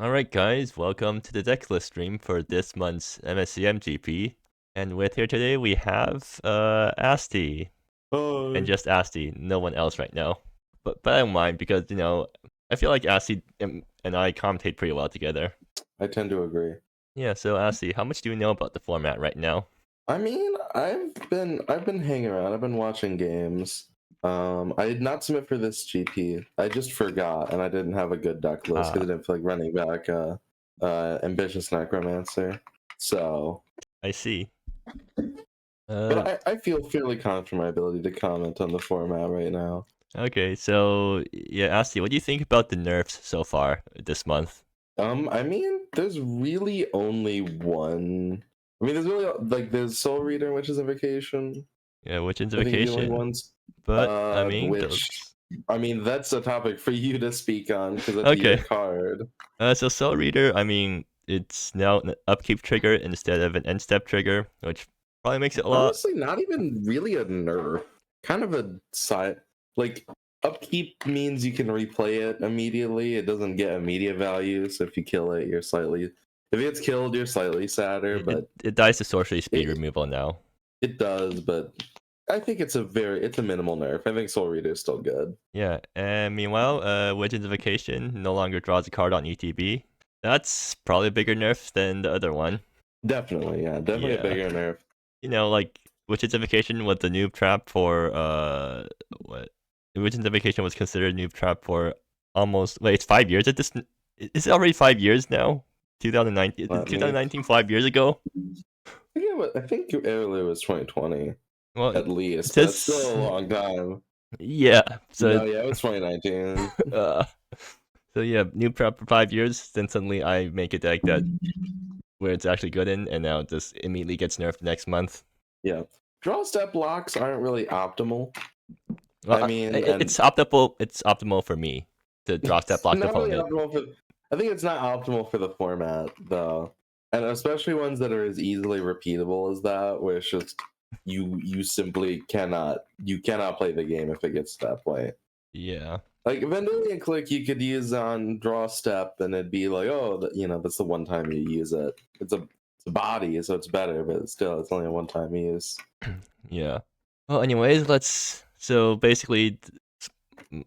Alright guys, welcome to the Decklist stream for this month's MSEM GP. And with here today we have Asti. And just Asti, no one else right now. But I don't mind because, I feel like Asti and I commentate pretty well together. I tend to agree. Yeah, so Asti, how much do you know about the format right now? I mean, I've been hanging around. I've been watching games. I did not submit for this GP. I just forgot, and I didn't have a good deck list because I didn't feel like running back ambitious necromancer. So I see. but I feel fairly confident in my ability to comment on the format right now. Okay, so yeah, Asti, what do you think about the nerfs so far this month? I mean, there's really only one. I mean, there's really there's Soul Reader and Witch's Invocation. Yeah, which is I think the only vacation? ones. But I mean, I mean, that's a topic for you to speak on because it's okay. your card. So Soul Reader, I mean, it's now an upkeep trigger instead of an end step trigger, which probably makes it a lot. Honestly, not even really a nerf. Kind of a side. Like, upkeep means you can replay it immediately. It doesn't get immediate value, so if you kill it, you're slightly. If it gets killed, you're slightly sadder, but. It dies to sorcery speed removal now. It does, but I think it's a minimal nerf. I think Soul Reader is still good. Yeah, and meanwhile, Witch's Invocation no longer draws a card on ETB. That's probably a bigger nerf than the other one. Definitely, yeah. Definitely a bigger nerf. You know, like, Witch's Invocation was the noob trap for, what? Witch's Invocation was considered a noob trap for almost, wait, it's 5 years at this, is it already 5 years now? 2019, 5 years ago? I think earlier was 2020. Well, at least. That's still a long time. Yeah. So no, yeah, it was 2019. So yeah, noob trap for 5 years, then suddenly I make a deck that where it's actually good in, and now it just immediately gets nerfed next month. Yeah. Draw step blocks aren't really optimal. Well, I mean, it's optimal. It's optimal for me to draw step block the opponent. Really I think it's not optimal for the format though, and especially ones that are as easily repeatable as that, where it's just you simply cannot play the game if it gets to that point. Yeah. Like Vendilion Click, you could use on draw step, and it'd be like, oh, that's the one time you use it. It's a body, so it's better, but still, it's only a one-time use. Yeah. Well, anyways, so basically,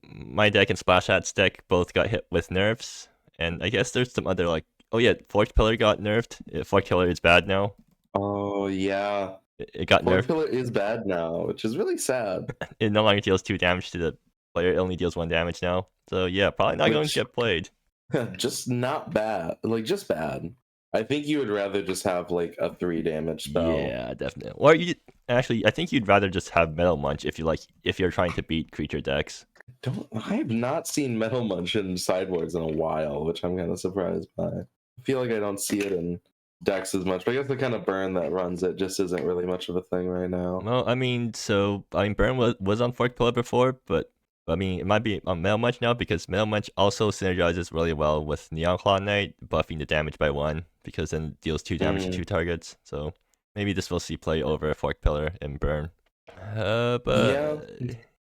my deck and Splash Hat's deck both got hit with nerfs, and I guess there's some other, like, oh yeah, Forked Pillar got nerfed. Forked Pillar is bad now. Oh yeah. It got nerfed. Forked Pillar is bad now, which is really sad. It no longer deals 2 damage to the player. It only deals 1 damage now. So yeah, probably not going to get played. Just not bad. Like, just bad. I think you would rather just have like a 3 damage spell. Yeah, definitely. Or I think you'd rather just have Metal Munch if you're trying to beat creature decks. I have not seen Metal Munch in sideboards in a while, which I'm kind of surprised by. I feel like I don't see it in decks as much, but I guess the kind of burn that runs it just isn't really much of a thing right now. Well, I mean, burn was on Forked Pillar before, but I mean, it might be on Metal Munch now because Metal Munch also synergizes really well with Neon Claw Knight, buffing the damage by 1, because then it deals 2 damage to 2 targets. So maybe this will see play over Forked Pillar and burn. But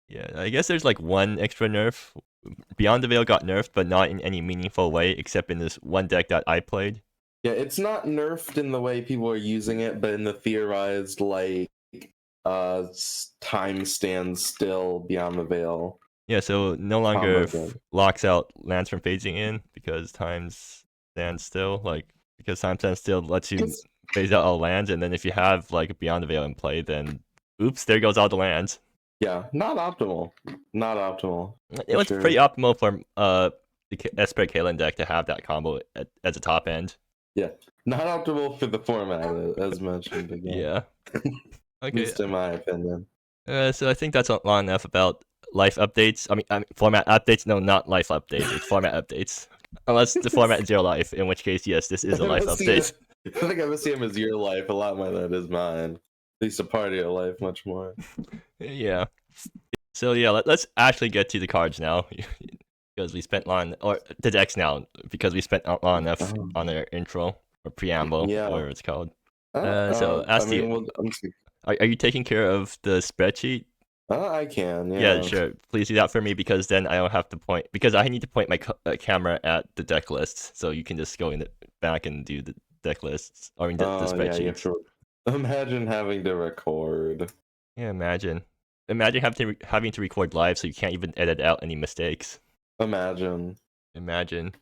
yeah, I guess there's like one extra nerf. Beyond the Veil got nerfed, but not in any meaningful way, except in this one deck that I played. Yeah, it's not nerfed in the way people are using it, but in the theorized, like, time stands still Beyond the Veil. Yeah, so no longer locks out lands from phasing in because time stands still. Like, because time stands still lets you phase out all lands, and then if you have like Beyond the Veil in play, then oops, there goes all the lands. Yeah, not optimal. Not optimal. It was pretty optimal for the Esper Kalen deck to have that combo at the top end. Yeah, not optimal for the format, as mentioned again. Yeah. Okay. At least in my opinion. So I think that's long enough about life updates. I mean format updates. No, not life updates. It's format updates. Unless the format is your life, in which case, yes, this is a life update. I think MSEM is your life. A lot more than it is mine. At least a part of your life, much more. Yeah. So yeah, let's actually get to the cards now, because we spent or the decks now, because we spent long enough on our intro or preamble, whatever it's called. So Asti, are you taking care of the spreadsheet I can, Yeah, yeah. sure. Please do that for me because then I don't have to point because I need to point my camera at the deck list, so you can just go in the back and do the deck lists or in the Oh, yeah, you have spreadsheets. to imagine having to record. Yeah, imagine having to record live so you can't even edit out any mistakes. Imagine. Imagine.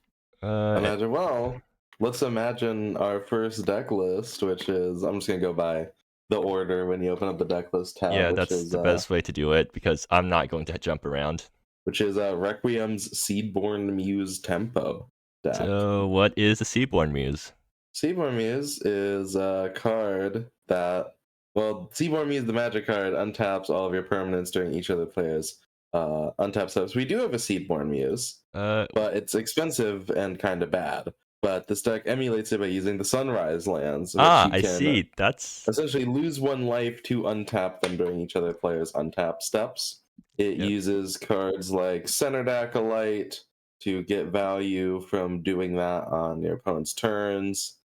Imagine, well, let's imagine our first deck list, which is, I'm just gonna go by the order when you open up the deck list tab, Yeah, that's the best way to do it because I'm not going to jump around. Requiem's Seedborn Muse Tempo deck. So, what is the Seaborn Muse? Seaborn Muse is a card that, well, Seaborn Muse, the magic card, untaps all of your permanents during each other player's untap steps. We do have a Seedborn Muse, Uh, but it's expensive and kind of bad. But this deck emulates it by using the Sunrise lands, which you I can see. That's essentially lose one life to untap them during each other players' untap steps. It yeah, uses cards like Center Acolyte to get value from doing that on your opponent's turns.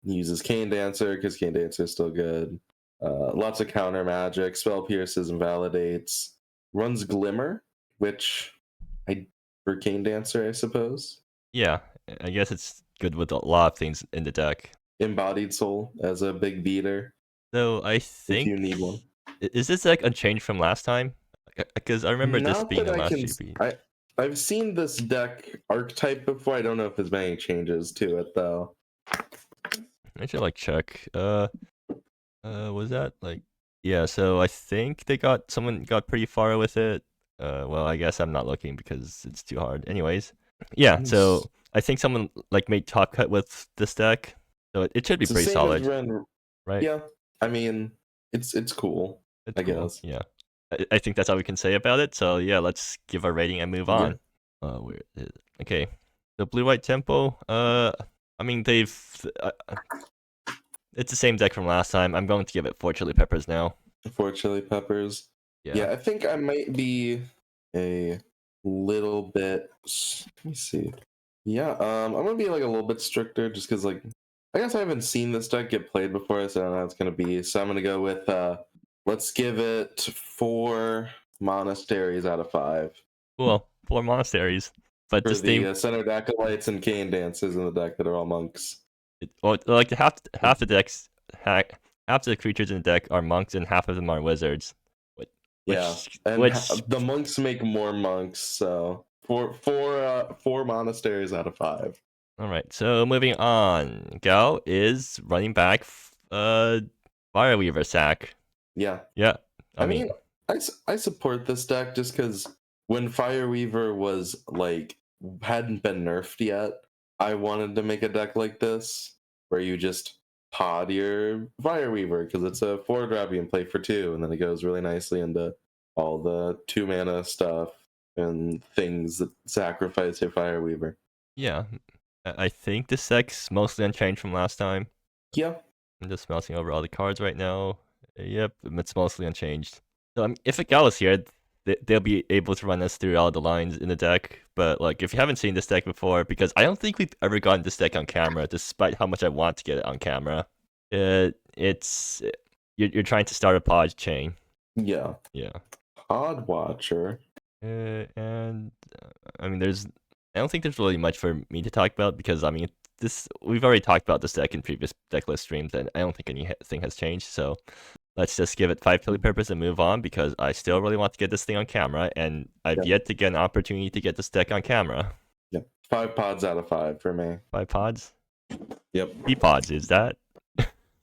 Uses Cane Dancer because Cane Dancer is still good. Lots of counter magic, Spell Pierces, Invalidates. Runs Glimmer, which I for Cane Dancer, I suppose. yeah. I guess it's good with a lot of things in the deck. Embodied Soul as a big beater So I if think you need one. is this like unchanged from last time? Because I remember this Not being that the I last can. GP. I've seen this deck archetype before. I don't know if there's been any changes to it though. I should like check. Was that like? Yeah. So I think someone got pretty far with it. Well, I guess I'm not looking because it's too hard. Anyways, yeah. It's, So I think someone like made top cut with this deck, so it should be it's the pretty same as solid, Ren. right? Yeah, I mean, it's cool. It's I cool. guess. Yeah. I think that's all we can say about it. So yeah, let's give our rating and move Yeah. on. Where is it? Okay. The blue white tempo. I mean it's the same deck from last time. I'm going to give it 4 chili peppers now. 4 chili peppers. Yeah. Yeah, I think I might be a little bit. Let me see. Yeah, I'm gonna be like a little bit stricter just because like I guess I haven't seen this deck get played before, so I don't know how it's gonna be. So I'm gonna go with let's give it 4 monasteries out of 5 Cool. 4 monasteries. But for this name, the center acolytes and cane dancers in the deck that are all monks. well, like half the decks, half the creatures in the deck are monks and half of them are wizards. Yeah, Which and which the monks make more monks, so four monasteries out of 5. all right. So moving on, Gao is running back. Fireweaver sack. Yeah, Yeah. I I mean, mean, I support this deck just because when Fireweaver was like hadn't been nerfed yet, I wanted to make a deck like this where you just pod your Fireweaver because it's a 4 drop you can play for 2, and then it goes really nicely into all the 2 mana stuff and things that sacrifice your Fireweaver. yeah. I think this deck's mostly unchanged from last time. Yeah, I'm just mousing over all the cards right now. Yep, it's mostly unchanged. So if a gal is here, they'll be able to run us through all the lines in the deck. But like, if you haven't seen this deck before, because I don't think we've ever gotten this deck on camera, despite how much I want to get it on camera. It's you're trying to start a pod chain. yeah. Yeah. Pod Watcher. And I mean, I don't think there's really much for me to talk about because I mean, we've already talked about this deck in previous decklist streams, and I don't think anything has changed. So let's just give it 5 chili peppers and move on because I still really want to get this thing on camera, and I've Yeah. yet to get an opportunity to get this deck on camera. Yeah, 5 pods out of 5 for me. 5 pods? Yep. P-pods, is that?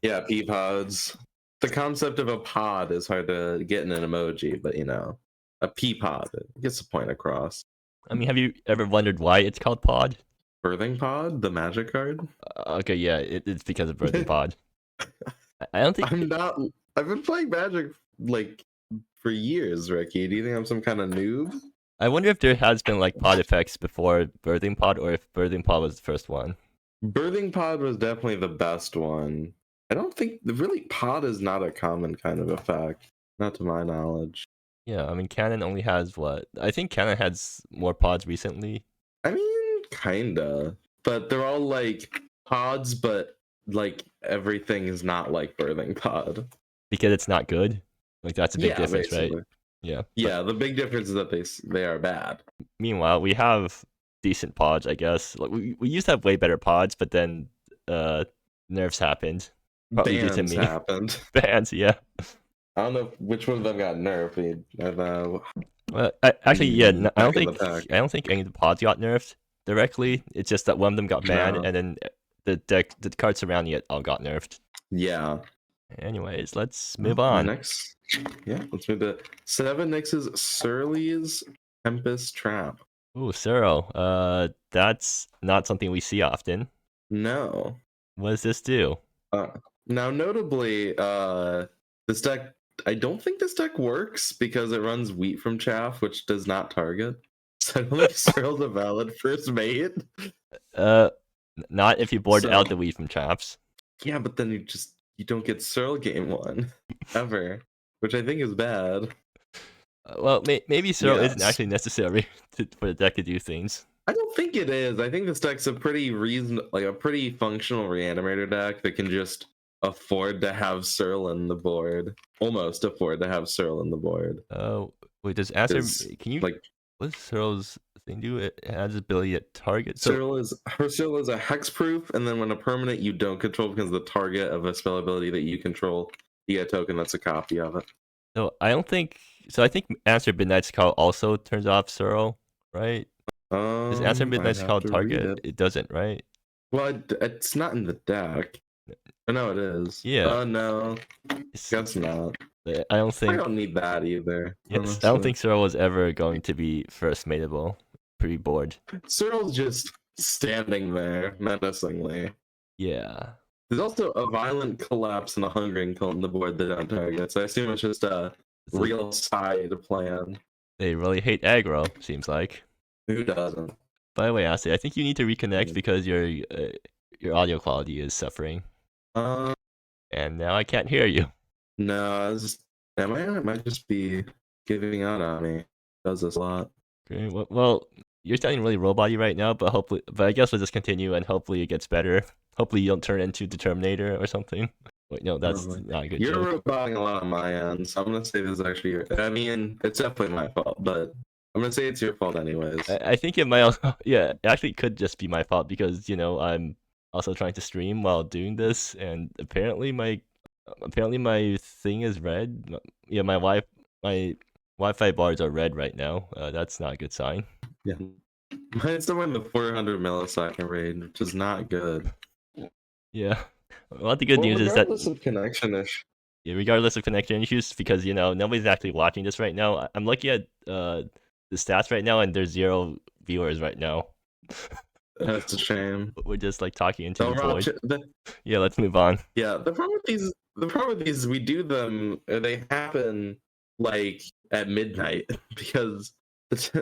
Yeah, pea pods. The concept of a pod is hard to get in an emoji, but you know, a pea pod gets the point across. I mean, have you ever wondered why it's called pod? Birthing pod, the magic card. Okay, yeah, it's because of birthing pod. I don't think I'm not. I've been playing Magic like for years, Ricky. Do you think I'm some kind of noob? I wonder if there has been like pod effects before birthing pod, or if birthing pod was the first one. Birthing pod was definitely the best one. I don't think really pod is not a common kind of effect, not to my knowledge. Yeah, I mean, Canon only has what? I think Canon has more pods recently. I mean, kinda, but they're all like pods, but like everything is not like birthing pod. Because it's not good. Like that's a big Yeah, difference, right? basically. Yeah. Yeah, the big difference is that they are bad. Meanwhile, we have decent pods, I guess. Like we used to have way better pods, but then nerfs happened. Partly due to Bans me. happened. Bans, yeah. I don't know which one of them got nerfed. Actually, yeah. I don't Back in the think pack. any of the pods got nerfed directly. It's just that one of them got banned, No. and then the cards surrounding it all got nerfed. Yeah. Anyways, let's move on. Next, let's move to 7 Nix's Surly's Tempest Trap. Ooh, Suro. That's not something we see often. No. What does this do? Now, notably, this deck, I don't think this deck works because it runs Wheat from Chaff, which does not target. So I don't think Surly's a valid first mate. Not if you board out the Wheat from Chaffs. Yeah, but then you don't get Surly game 1 ever, which I think is bad. Well, maybe Suro isn't actually necessary for the deck to do things. I don't think it is. I think this deck's a pretty a pretty functional reanimator deck that can just afford to have Surl in the board. Almost afford to have Surl in the board. Oh, wait, does answer? Can you like what does Surl's thing do? It has ability to target. So her Surl is a hexproof, and then when a permanent you don't control becomes the target of a spell ability that you control, you get a token that's a copy of it. No, I don't think so. I think Answer Midnight's Call also turns off Surl, right? Does Answer Midnight's Call target? It doesn't, right? Well, it's not in the deck. No, it is. Yeah. No, guess not. I don't think. I don't need that either. Yes, I don't think Surl was ever going to be first mateable pre-board. Surl's just standing there menacingly. Yeah. There's also a Violent Collapse and a Hungering Cult on the board that don't target, so I assume it's just a real side plan. They really hate aggro, seems like. Who doesn't? By the way, Asti, I think you need to reconnect because your audio quality is suffering. And now I can't hear you. No, it might just be giving out on me. It does this a lot. Okay, well, you're sounding really robot-y right now, but I guess we'll just continue and hopefully it gets better. Hopefully you don't turn into Determinator or something. Wait, no, that's not a good joke. You're roboting a lot on my end, so I'm gonna say this is actually I mean, it's definitely my fault, but I'm gonna say it's your fault anyways. I think it might also, yeah, it actually could just be my fault because, I'm also trying to stream while doing this, and apparently my thing is red. Yeah, my Wi-Fi bars are red right now. That's not a good sign. Yeah. Mine's somewhere in the 400 millisecond range, which is not good. Yeah. Well, the good news is that regardless of connection issues. Yeah, regardless of connection issues, because nobody's actually watching this right now. I'm looking at the stats right now, and there's 0 viewers right now. That's a shame. We're just like talking into the void. Yeah, let's move on. Yeah, the problem with these, we do them. They happen like at midnight because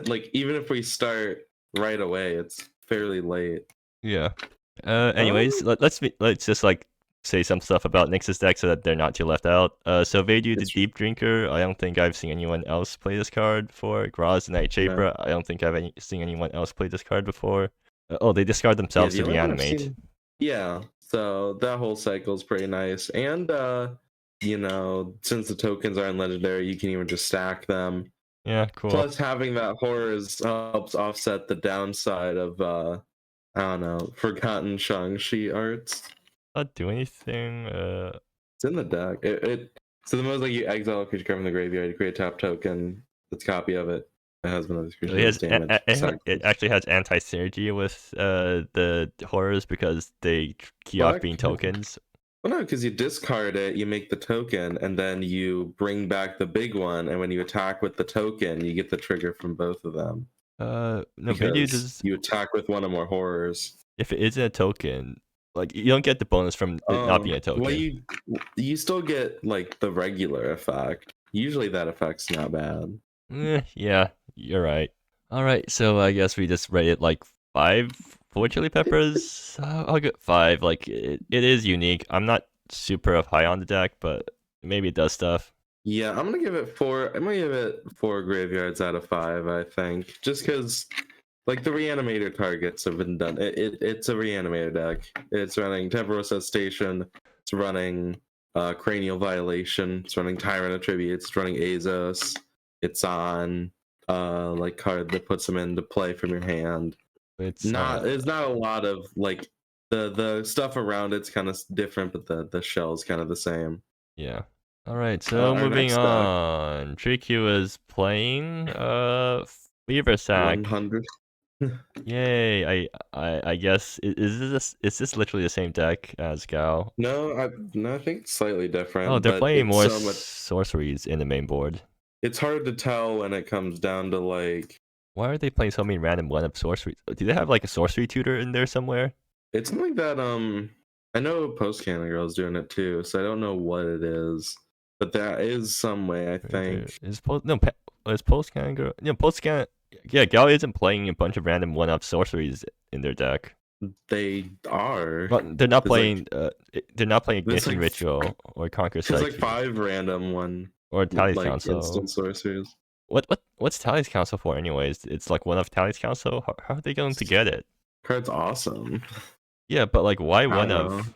like even if we start right away, it's fairly late. Yeah. Anyways, let's just like say some stuff about Nyx's deck so that they're not too left out. So Vadu, the Deep Drinker, I don't think I've seen anyone else play this card before. Graz, the Night Shaper, I don't think I've seen anyone else play this card before. They discard themselves to reanimate. Yeah, so that whole cycle is pretty nice. And, since the tokens aren't legendary, you can even just stack them. Yeah, cool. Plus, having that horrors helps offset the downside of, I don't know, Forgotten Shang-Chi arts. Not do anything. It's in the deck. So the most like you exile a creature card from the graveyard, you create a top token that's a copy of it. It has one of those creatures. It actually has anti-synergy with the horrors because they key off being tokens. Well, no, because you discard it, you make the token, and then you bring back the big one, and when you attack with the token, you get the trigger from both of them. No, you attack with one or more horrors. If it isn't a token, like you don't get the bonus from it not being a token. Well, you still get like the regular effect. Usually that effect's not bad. Yeah, you're right. All right, so I guess we just rate it like 5 for Chili Peppers. I'll get 5. Like it is unique. I'm not super high on the deck, but maybe it does stuff. Yeah, I'm gonna give it 4. I'm gonna give it 4 graveyards out of 5. I think just because. Like the reanimator targets have been done. It's a reanimator deck. It's running Temporal Station. It's running Cranial Violation. It's running Tyrant Attributes. It's running Azos. It's on like card that puts them into play from your hand. It's There's not a lot of like the stuff around it's kind of different, but the shell's kind of the same. yeah. All right, so Our moving next deck, on. TriQ is playing Weaver Sack. 100. Yay! I guess is this literally the same deck as Gao? No, I think it's slightly different. Oh, they're but playing it's more so much. sorceries in the main board. It's hard to tell when it comes down to like. Why are they playing so many random one-up sorceries? Do they have like a sorcery tutor in there somewhere? It's something that I know Post Cannon Girl's doing it too, so I don't know what it is, but there is some way I think. Is Post Cannon Girl? Yeah, Post Cannon. Yeah, Gao isn't playing a bunch of random one-up sorceries in their deck. They are. But they're not playing. They're not playing there's Ignition like- Ritual or Conquer There's Psyche like 5 random one or Tally's like Council. instant sorceries. What's Tally's Council for, anyways? It's like one of Tally's Council. How are they going to get it? Card's awesome. Yeah, but like, why one don't of?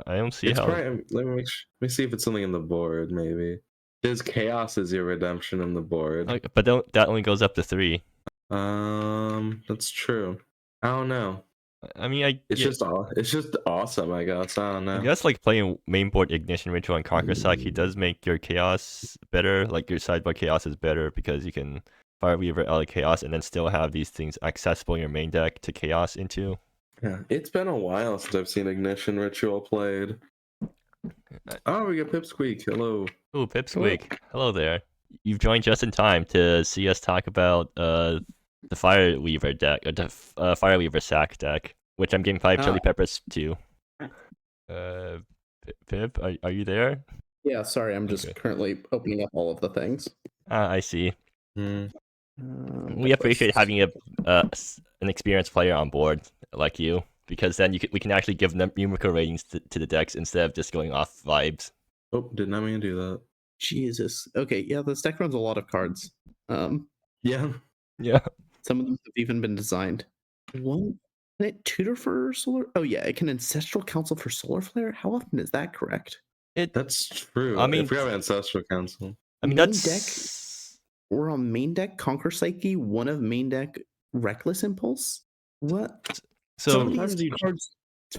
I don't see It's how. probably, let me see if it's something in the board. Maybe there's chaos is your redemption in the board. Like, but that only goes up to 3. That's true. I don't know. I mean, It's just awesome. I guess I don't know. I guess like playing main board Ignition Ritual and Conquer Psyche does make your chaos better. Like your sideboard chaos is better because you can Fire Weaver out of chaos and then still have these things accessible in your main deck to chaos into. Yeah, it's been a while since I've seen Ignition Ritual played. Oh, we got Pipsqueak. Hello. Ooh, Pipsqueak. Hello there. You've joined just in time to see us talk about the Fire Weaver deck, or the Fire Weaver Sack deck, which I'm giving 5 Chili Peppers to. Pip, are you there? Yeah, sorry, I'm just currently opening up all of the things. I see. Hmm. We appreciate having an experienced player on board like you, because then we can actually give numerical ratings to the decks instead of just going off vibes. Oh, did not mean to do that. Jesus. Okay, yeah, this deck runs a lot of cards. Yeah. Yeah. Some of them have even been designed. One, can it tutor for solar? Oh yeah, it can ancestral council for solar flare. How often is that correct? That's true. I mean, if we have Ancestral Council. I mean, main that's deck. We're on main deck Conquer Psyche. One of main deck Reckless Impulse. What? so. Some of these cards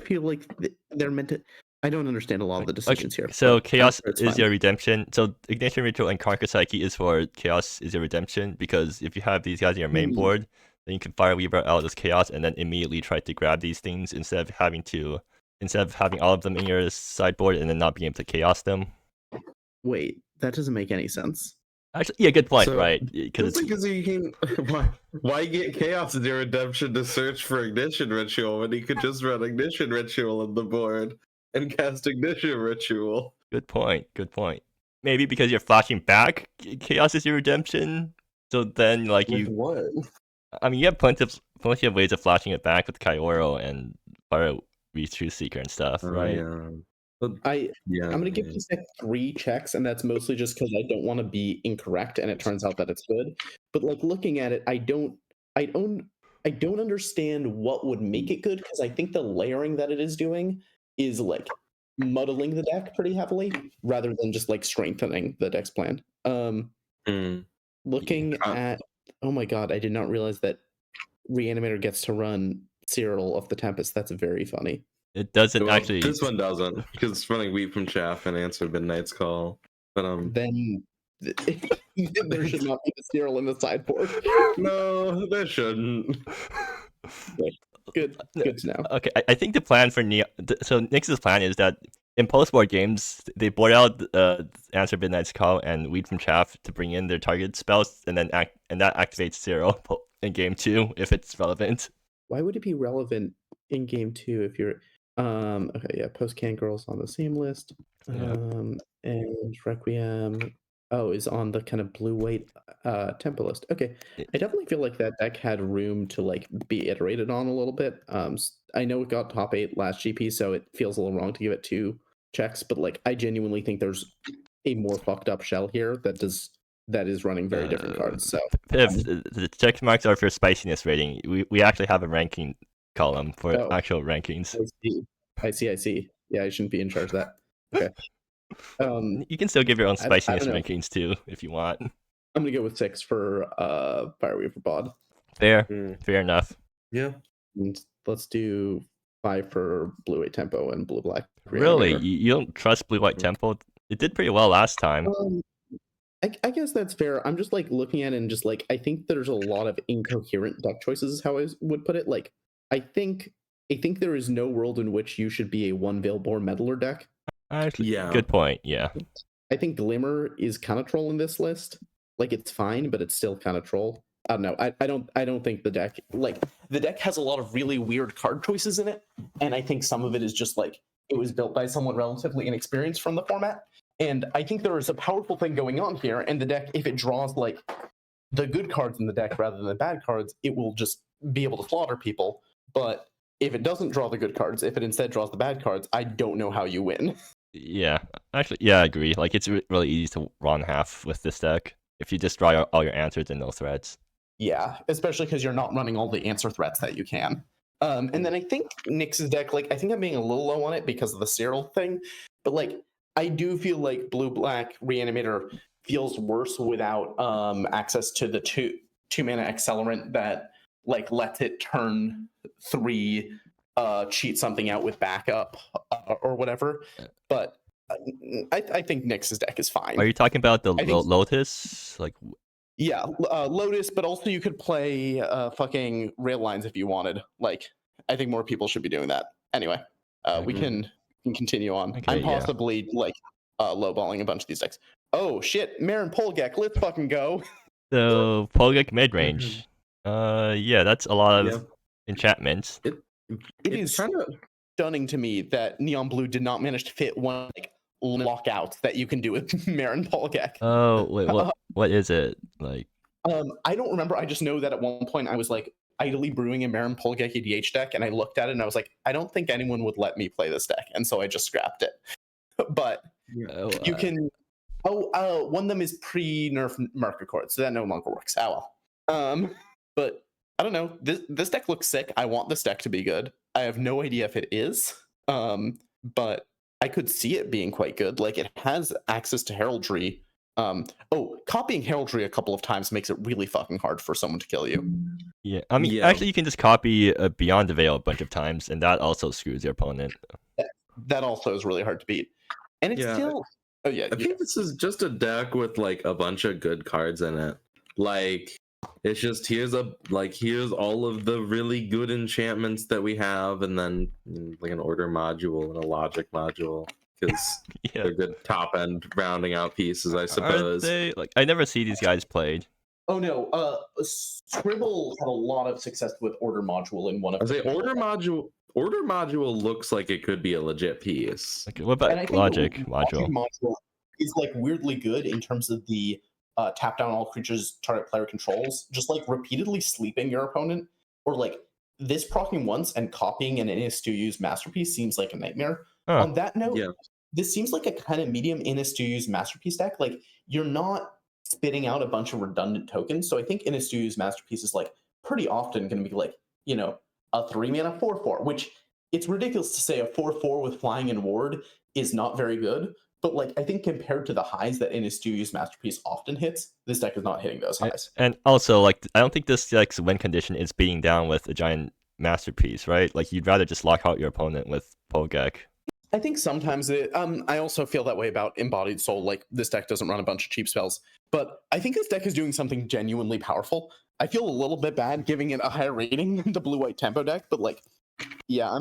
feel like they're meant to. I don't understand a lot of the decisions here. So but chaos it's is fine. your redemption. So Ignition Ritual and Conquer Psyche is for chaos is your redemption, because if you have these guys in your main board, then you can Fire Weaver out as chaos and then immediately try to grab these things instead of having all of them in your sideboard and then not being able to chaos them. Wait, that doesn't make any sense. Actually, yeah, good point, So, right? Because you can why get Chaos as your redemption to search for Ignition Ritual when you could just run Ignition Ritual on the board and cast Ignition Ritual? good point. Maybe because you're flashing back, chaos is your redemption. So then, like With what? I mean, you have plenty of ways of flashing it back with Kaioro and Fire Truth Seeker and stuff, right? Yeah. I'm gonna give this deck 3 checks, and that's mostly just because I don't want to be incorrect, and it turns out that it's good. But like looking at it, I don't understand what would make it good, because I think the layering that it is doing is like muddling the deck pretty heavily rather than just like strengthening the deck's plan. Looking at, oh my god, I did not realize that Reanimator gets to run Cyril of the Tempest. That's very funny. It doesn't actually. This one doesn't, because it's running Weep from Chaff and Answer Midnight's Call. But Then there should not be the Cyril in the sideboard. no, there shouldn't. Good to know. Okay, I think the plan for so Nyx's plan is that in post-board games, they board out Answer Midnight's Call and Weed from Chaff to bring in their target spells, and then that activates Zero in game 2 if it's relevant. Why would it be relevant in game 2 if you're okay, yeah, Post Can Girls on the same list. And Requiem is on the kind of blue-white tempo list. Okay. I definitely feel like that deck had room to like be iterated on a little bit. I know it got top 8 last GP, so it feels a little wrong to give it 2 checks, but like I genuinely think there's a more fucked up shell here that is running very different cards. So the check marks are for spiciness rating. We actually have a ranking column for actual rankings. I see. Yeah, I shouldn't be in charge of that. Okay. You can still give your own I spiciness don't know. rankings too if you want. I'm gonna go with 6 for Fireweaver Bod. Fair, Mm. fair enough. Yeah. And let's do 5 for Blue White Tempo and Blue Black Really, Reanimator. you don't trust Blue White Tempo? It did pretty well last time. I guess that's fair. I'm just like looking at it and just like I think there's a lot of incoherent deck choices, is how I would put it. Like I think there is no world in which you should be a 1 Veilbore Meddler deck. Actually, Yeah. good point. Yeah. I think Glimmer is kind of troll in this list. Like it's fine, but it's still kind of troll. I don't know. I don't think the deck has a lot of really weird card choices in it, and I think some of it is just like it was built by someone relatively inexperienced from the format. And I think there is a powerful thing going on here, and the deck, if it draws like the good cards in the deck rather than the bad cards, it will just be able to slaughter people. But if it doesn't draw the good cards, if it instead draws the bad cards, I don't know how you win. Yeah, actually, yeah, I agree. Like, it's really easy to run half with this deck if you just draw all your answers and no threats. Yeah, especially because you're not running all the answer threats that you can. And then I think Nyx's deck, like, I think I'm being a little low on it because of the Cyril thing, but like, I do feel like Blue-Black Reanimator feels worse without access to the two mana accelerant that like lets it turn 3 cheat something out with backup or whatever. But I think Nyx's deck is fine. Are you talking about the I think- Lotus? Like, Yeah, Lotus, but also you could play fucking rail lines if you wanted. Like, I think more people should be doing that. Anyway, we can continue on. Okay, I'm yeah. possibly like lowballing a bunch of these decks. Oh shit, Marin Polgek, let's fucking go. so Polgek mid range. Yeah, that's a lot of enchantments. It is kind of stunning to me that Neon Blue did not manage to fit one like lockout that you can do with Marin Polgek. Oh, wait, what is it? Like, I don't remember. I just know that at one point I was like idly brewing a Marin Polgek EDH deck, and I looked at it and I was like, I don't think anyone would let me play this deck, and so I just scrapped it. But you can. One of them is pre-nerf Mercaccord, so that no longer works. But I don't know. This deck looks sick. I want this deck to be good. I have no idea if it is. But I could see it being quite good. Like it has access to heraldry. Copying heraldry a couple of times makes it really fucking hard for someone to kill you. yeah, I mean, actually, you can just copy Beyond the Veil a bunch of times, and that also screws your opponent. That also is really hard to beat. And it's still. Oh yeah. I think this is just a deck with like a bunch of good cards in it. Like it's just here's all of the really good enchantments that we have, and then like an order module and a logic module because they're good top end rounding out pieces, I suppose. Aren't they? Like, I never see these guys played. Oh no, Scribble had a lot of success with order module in one of. I say order module looks like it could be a legit piece. Okay, what about logic module? Module is like weirdly good in terms of the tap down all creatures target player controls. Just like repeatedly sleeping your opponent, or like this proccing once and copying an NS2U's masterpiece seems like a nightmare. On that note, this seems like a kind of medium NS2U's masterpiece deck. Like you're not spitting out a bunch of redundant tokens. So I think NS2U's masterpiece is like pretty often going to be like, you know, a 3 mana 4/4, which it's ridiculous to say a 4/4 with flying and ward is not very good. But like I think compared to the highs that NS2U's masterpiece often hits, this deck is not hitting those highs. And also, like, I don't think this deck's win condition is beating down with a giant masterpiece, right? Like, you'd rather just lock out your opponent with Polgek. I think sometimes I also feel that way about Embodied Soul. Like this deck doesn't run a bunch of cheap spells, but I think this deck is doing something genuinely powerful. I feel a little bit bad giving it a higher rating than the Blue White Tempo deck, but like, yeah,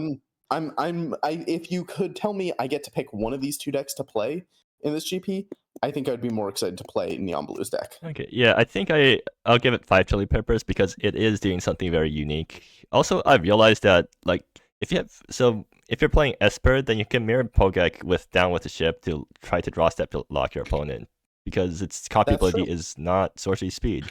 if you could tell me I get to pick one of these two decks to play in this GP, I think I'd be more excited to play Neon Blue's deck. Okay, yeah, I think I'll give it 5 chili peppers because it is doing something very unique. Also, I realized that like if you're playing Esper, then you can mirror Polgek with Down with the Ship to try to draw step to lock your opponent because its copy ability is not sorcery speed.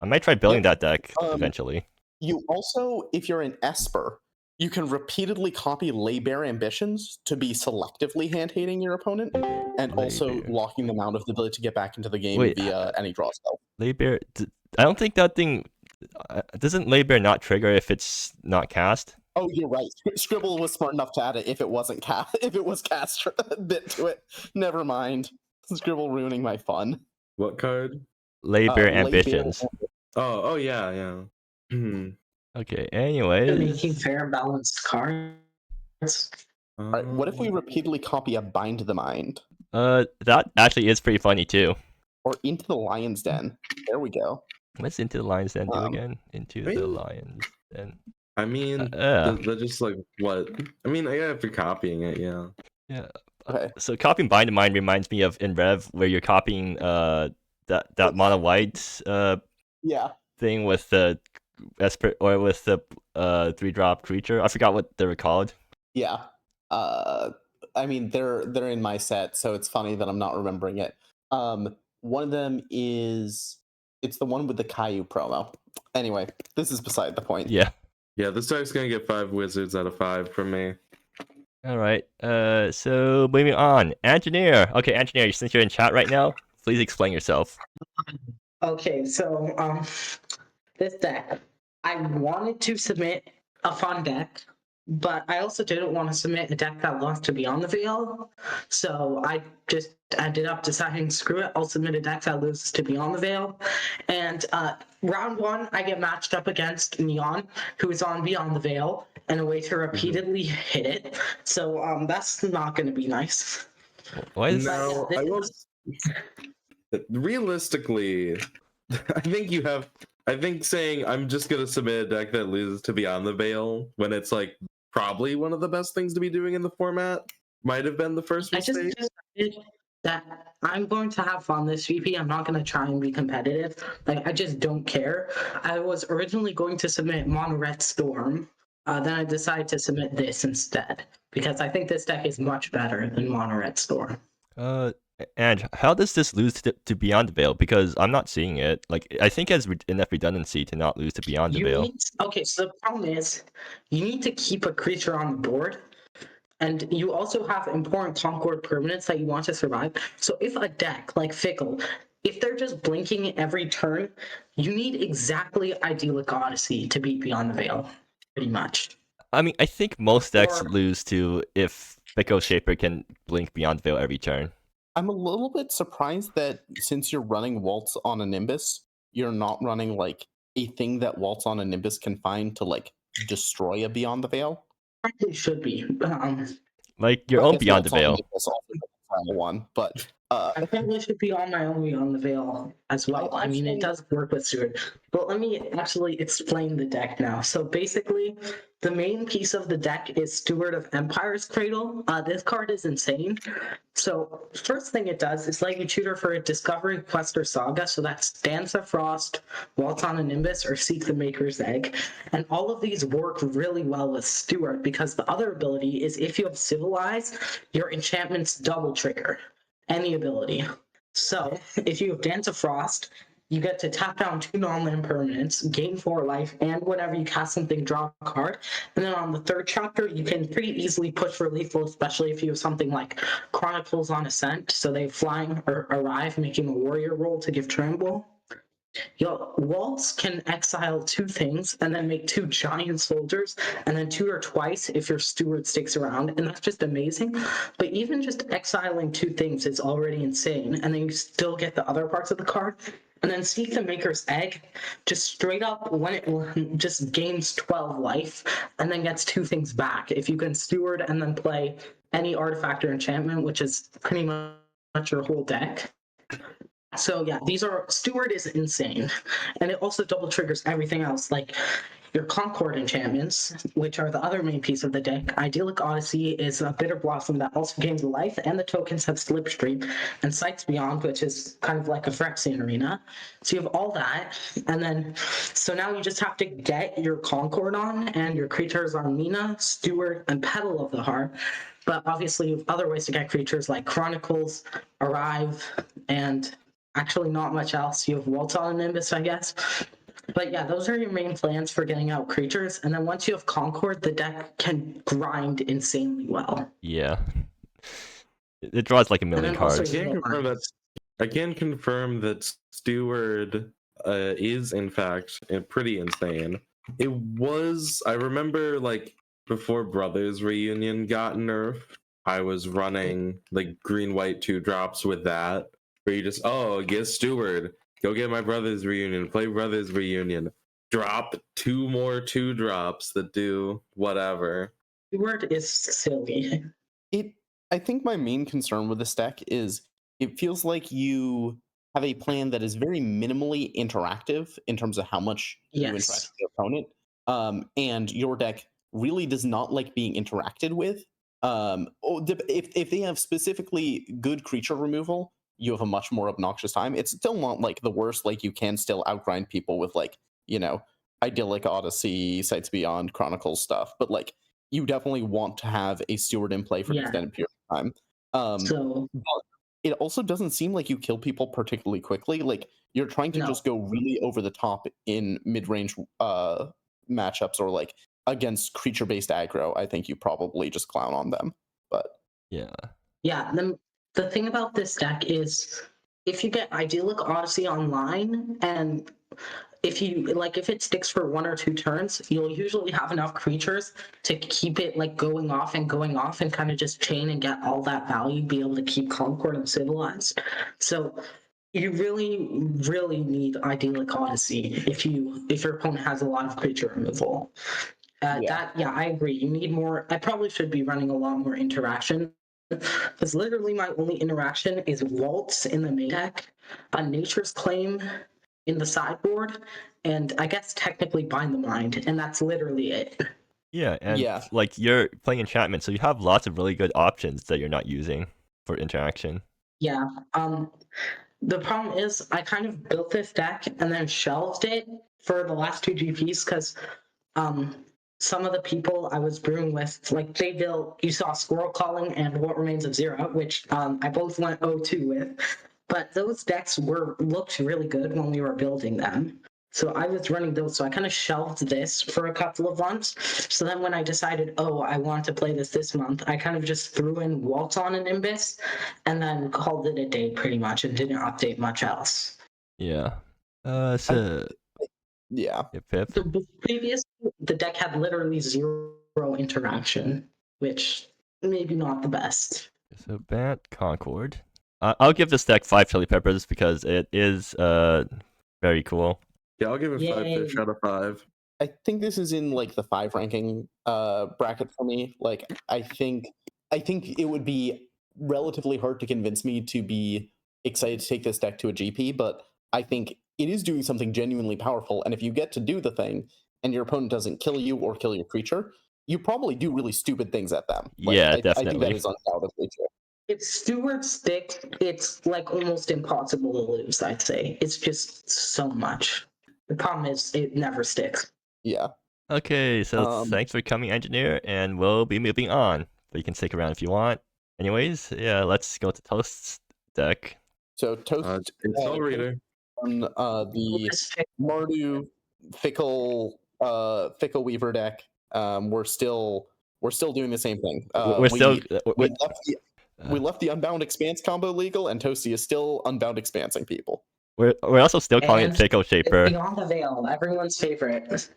I might try building that deck eventually. You also, if you're an Esper, you can repeatedly copy Laybear Ambitions to be selectively hand-hating your opponent, and also locking them out of the ability to get back into the game via any draw spell. Laybear, I don't think that thing doesn't Laybear not trigger if it's not cast. Oh, you're right. Scribble was smart enough to add it if it wasn't cast. If it was cast bit to it, never mind. Scribble ruining my fun. What card? Labor Labor. ambitions. Oh yeah, yeah. Okay. They're Anyways, making fair and balanced cards. Alright, what if we repeatedly copy a Bind the Mind that actually is pretty funny too. or Into the Lion's Den? There we go. What's Into the Lion's Den do Um, again? Into I the mean- Lion's Den. I mean, Yeah. they're just like what? I mean, yeah, if you're copying it, yeah. Yeah. Okay. So copying Bind the Mind reminds me of in Rev where you're copying that mono white Yeah. thing with the or with the 3-drop creature. I forgot what they were called. Yeah. I mean, they're in my set, so it's funny that I'm not remembering it. One of them it's the one with the Caillou promo. Anyway, this is beside the point. Yeah. Yeah, this deck's gonna get 5 wizards out of 5 from me. All right. So moving on. Engineer. Okay, Engineer, since you're in chat right now, please explain yourself. Okay, so this deck, I wanted to submit a fun deck, but I also didn't want to submit a deck that lost to Beyond the Veil. So I just ended up deciding, screw it, I'll submit a deck that loses to Beyond the Veil. And round 1, I get matched up against Neon, who is on Beyond the Veil, and a way to repeatedly hit it. So that's not going to be nice. Why is No, yeah, I was realistically, I think you have. I think saying I'm just gonna submit a deck that loses to Beyond the Veil when it's like probably one of the best things to be doing in the format might have been the first I just mistake. decided that I'm going to have fun this VP. I'm not going to try and be competitive. Like, I just don't care. I was originally going to submit Mono Red Storm. Then I decided to submit this instead because I think this deck is much better than Mono Red Storm. And how does this lose to Beyond the Veil? Because I'm not seeing it. Like, I think it has enough redundancy to not lose to Beyond the Veil. Okay, so the problem is you need to keep a creature on the board, and you also have important Concord permanents that you want to survive. So if a deck like Fickle, if they're just blinking every turn, you need exactly Idyllic Odyssey to beat Beyond the Veil, pretty much. I mean, I think most decks lose to if Fickle Shaper can blink Beyond the Veil every turn. I'm a little bit surprised that since you're running Waltz on a Nimbus, you're not running like a thing that Waltz on a Nimbus can find to like destroy a Beyond the Veil. Probably should be. Like your own Beyond the Veil. One, but I probably should be on my own Beyond the Veil as well. I mean, it does work with Steward. But let me actually explain the deck now. So basically, the main piece of the deck is Steward of Empire's Cradle. This card is insane. So first thing it does is let you tutor for a Discovery Quest or Saga. So that's Dance of Frost, Waltz on a Nimbus, or Seek the Maker's Egg. And all of these work really well with Steward because the other ability is if you have Civilize, your enchantments double trigger any ability. So if you have Dance of Frost, you get to tap down 2 non-land permanents, gain 4 life, and whenever you cast something, draw a card. And then on the 3rd chapter, you can pretty easily push for lethal, especially if you have something like Chronicles on Ascent, so they flying or arrive, making a warrior roll to give Tremble. Your Waltz can exile 2 things and then make 2 giant soldiers and then tutor twice if your steward sticks around, and that's just amazing. But even just exiling 2 things is already insane, and then you still get the other parts of the card. And then Seek the Maker's Egg, just straight up when it just gains 12 life and then gets 2 things back. If you can steward and then play any artifact or enchantment, which is pretty much your whole deck. So yeah, Steward is insane. And it also double triggers everything else, like your Concord enchantments, which are the other main piece of the deck. Idyllic Odyssey is a Bitter Blossom that also gains life, and the tokens have Slipstream, and Sights Beyond, which is kind of like a Phyrexian Arena. So you have all that, and then, so now you just have to get your Concord on, and your creatures are Mina, Steward, and Petal of the Heart. But obviously you have other ways to get creatures like Chronicles, Arrive, and actually not much else. You have Waltz on Nimbus, I guess. But yeah, those are your main plans for getting out creatures. And then once you have Concord, the deck can grind insanely well. Yeah. It draws like a million cards. I can confirm that Steward is in fact pretty insane. It was, I remember like before Brothers Reunion got nerfed, I was running like green white 2-drops with that, where you just get Steward, go get my Brothers Reunion, play Brothers Reunion, drop 2 more 2-drops that do whatever. Steward is silly. I think my main concern with this deck is it feels like you have a plan that is very minimally interactive in terms of how much you interact Yes. with your opponent, and your deck really does not like being interacted with. If they have specifically good creature removal, you have a much more obnoxious time. It's still not like the worst. Like you can still outgrind people with like Idyllic Odyssey, Sights Beyond, Chronicles stuff, but like you definitely want to have a Steward in play for an extended period of time. So But it also doesn't seem like you kill people particularly quickly. Like you're trying to No. just go really over the top in mid-range matchups or like against creature-based aggro. I think you probably just clown on them. But Yeah. yeah, the thing about this deck is if you get Idyllic Odyssey online and if it sticks for 1 or 2 turns, you'll usually have enough creatures to keep it like going off and kind of just chain and get all that value, be able to keep Concord and Civilized. So you really, really need Idyllic Odyssey if your opponent has a lot of creature removal. I agree. You need more. I probably should be running a lot more interaction. Because literally my only interaction is Waltz in the main deck, a Nature's Claim in the sideboard, and I guess technically Bind the Mind, and that's literally it. Yeah, and Yeah. like you're playing enchantment, so you have lots of really good options that you're not using for interaction. Yeah. The problem is I kind of built this deck and then shelved it for the last 2 GPs because some of the people I was brewing with, like they built, you saw Squirrel Calling and What Remains of Zero, which I both went 0-2 with. But those decks looked really good when we were building them. So I was running those, so I kind of shelved this for a couple of months. So then when I decided, I want to play this month, I kind of just threw in Waltz on an Nimbus and then called it a day pretty much and didn't update much else. Yeah. Yeah. Pip. So previously, the deck had literally 0 interaction, which maybe not the best. So Bat Concord. I'll give this deck 5 chili peppers because it is very cool. Yeah, I'll give it 5 fish out of 5. I think this is in like the 5 ranking bracket for me. Like I think it would be relatively hard to convince me to be excited to take this deck to a GP, but I think it is doing something genuinely powerful. And if you get to do the thing and your opponent doesn't kill you or kill your creature, you probably do really stupid things at them. Like, Yeah, I think definitely. that is undoubtedly true. If Steward sticks, it's like almost impossible to lose, I'd say. It's just so much. The problem is it never sticks. Yeah. Okay, so thanks for coming, Engineer, and we'll be moving on. But you can stick around if you want. Anyways, yeah, let's go to Toast's deck. So Toast it's Soul Reader. On the Mardu Fickle Weaver deck. We're still doing the same thing. We left the Unbound Expanse combo legal, and Toasty is still Unbound Expansing people. We're also still calling it Fickle Shaper. Beyond the Veil, everyone's favorite.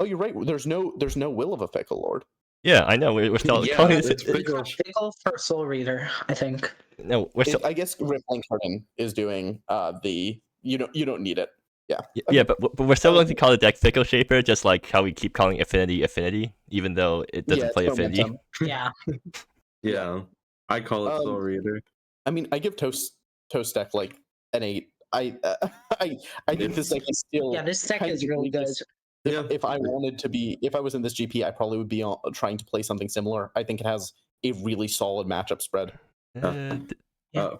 Oh, you're right. There's no Will of a Fickle Lord. Yeah, I know. We're still calling it. It's Fickle for Soul Reader, I think. No, we're still. I guess Rippling Curtain is doing the. You don't need it. Yeah. Yeah, but we're still going to call the deck Fickle Shaper, just like how we keep calling Affinity, even though it doesn't play Affinity. Yeah. Yeah, I call it Soul Reader. I mean, I give Toast deck like an 8. I think this deck is still. Yeah, this deck is really good. If I was in this GP, I probably would be trying to play something similar. I think it has a really solid matchup spread.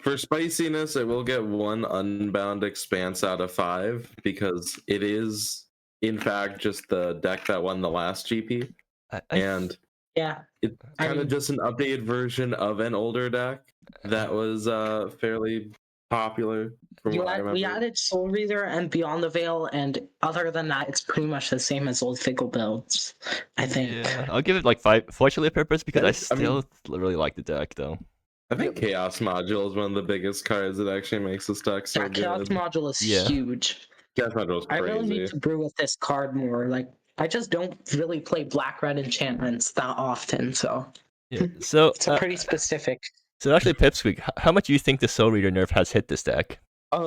For spiciness, it will get 1 Unbound Expanse out of 5 because it is, in fact, just the deck that won the last GP, and it's kind of just an updated version of an older deck that was fairly popular. We added Soul Reader and Beyond the Veil, and other than that, it's pretty much the same as old Fickle builds, I think. Yeah, I'll give it like 5 for chili peppers because I still really like the deck, though. I think Chaos Module is one of the biggest cards that actually makes this deck so good. Chaos Module is huge. Chaos Module is crazy. I really need to brew with this card more. Like, I just don't really play black-red enchantments that often, so Yeah. So it's a pretty specific. So actually, Pipsqueak, how much do you think the Soul Reader nerf has hit this deck? I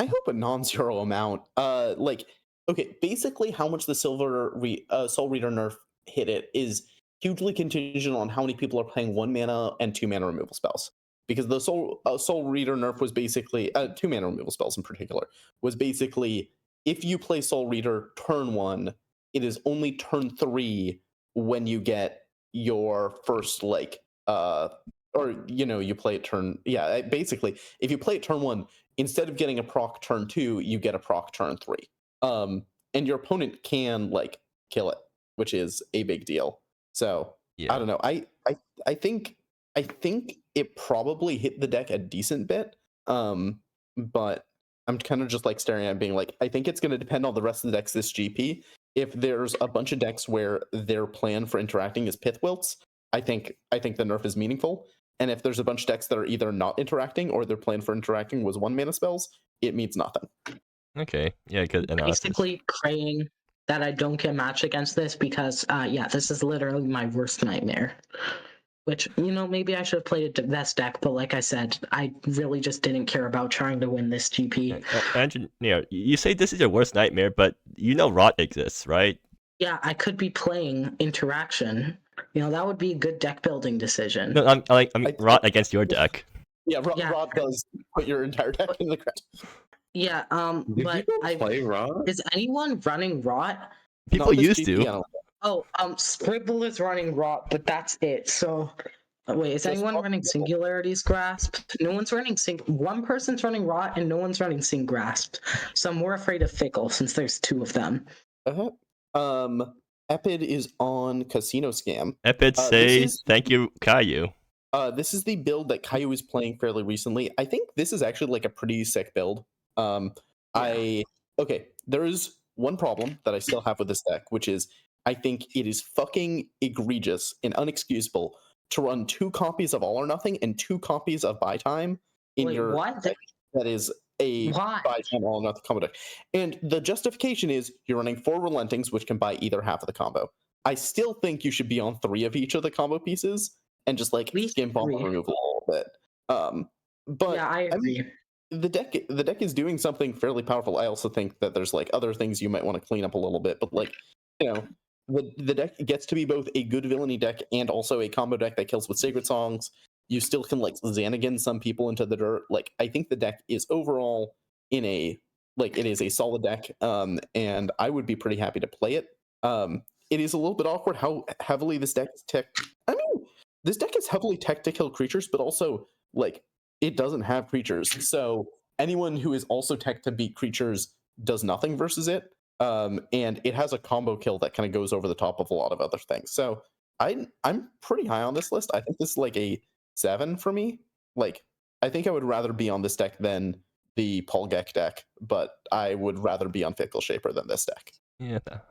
hope a non-zero amount. Okay, basically how much the Soul Reader nerf hit it is hugely contingent on how many people are playing 1 mana and 2 mana removal spells. Because the Soul Reader nerf was basically 2 mana removal spells in particular was basically if you play Soul Reader turn 1, it is only turn 3 when you get your first or you play it turn basically if you play it turn 1 instead of getting a proc turn 2 you get a proc turn 3 and your opponent can kill it, which is a big deal. So Yeah. I don't know, I think it probably hit the deck a decent bit, but I'm kind of just staring at it being I think it's going to depend on the rest of the decks this GP. If there's a bunch of decks where their plan for interacting is Pith Wilts, I think the nerf is meaningful. And if there's a bunch of decks that are either not interacting or their plan for interacting was 1 mana spells, it means nothing. Okay, yeah, good analysis. Basically praying that I don't get matched against this because, this is literally my worst nightmare. Which, maybe I should have played a best deck, but like I said, I really just didn't care about trying to win this GP. Andrew, you say this is your worst nightmare, but rot exists, right? Yeah, I could be playing interaction. That would be a good deck building decision. No, I mean rot against your deck. Yeah, rot does put your entire deck in the ground. Yeah, but play rot? Is anyone running rot? People used to. Oh, Scribble is running rot, but that's it. So, wait, is anyone running Singularity's Grasp? No one's running one person's running rot, and no one's running Sing Grasp. So I'm more afraid of Fickle since there's 2 of them. Epid is on Casino Scam. Epid says thank you, Caillou. This is the build that Caillou is playing fairly recently. I think this is actually a pretty sick build. There is one problem that I still have with this deck, which is I think it is fucking egregious and unexcusable to run 2 copies of All or Nothing and 2 copies of Buy Time in your deck. That is a Buy Time All or Nothing combo deck. And the justification is you're running 4 Relentings, which can buy either half of the combo. I still think you should be on 3 of each of the combo pieces and just skimp on the removal a little bit. But yeah, I agree. The deck is doing something fairly powerful. I also think that there's other things you might want to clean up a little bit, but the deck gets to be both a good villainy deck and also a combo deck that kills with Sacred Songs. You still can Xanagan some people into the dirt. I think the deck is overall in a it is a solid deck, and I would be pretty happy to play it. It is a little bit awkward how heavily this deck is tech. I mean, this deck is heavily tech to kill creatures, but also it doesn't have creatures. So anyone who is also tech to beat creatures does nothing versus it. And it has a combo kill that kind of goes over the top of a lot of other things. So I'm pretty high on this list. I think this is a 7 for me. I think I would rather be on this deck than the Paul Geck deck, but I would rather be on Fickle Shaper than this deck.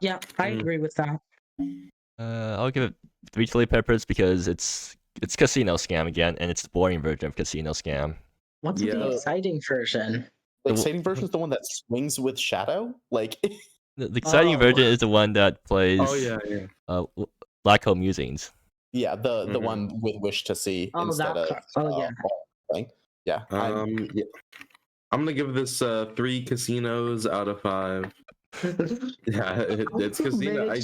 Yeah, I agree with that. I'll give it 3 Chili Peppers because it's Casino Scam again, and it's the boring version of Casino Scam. What's the exciting version? The exciting version is the one that swings with Shadow. The exciting version is the one that plays Black Hole Musings. Yeah, the one with Wish to See instead of thing. Yeah. I'm gonna give this 3 casinos out of 5. Yeah, it's casino.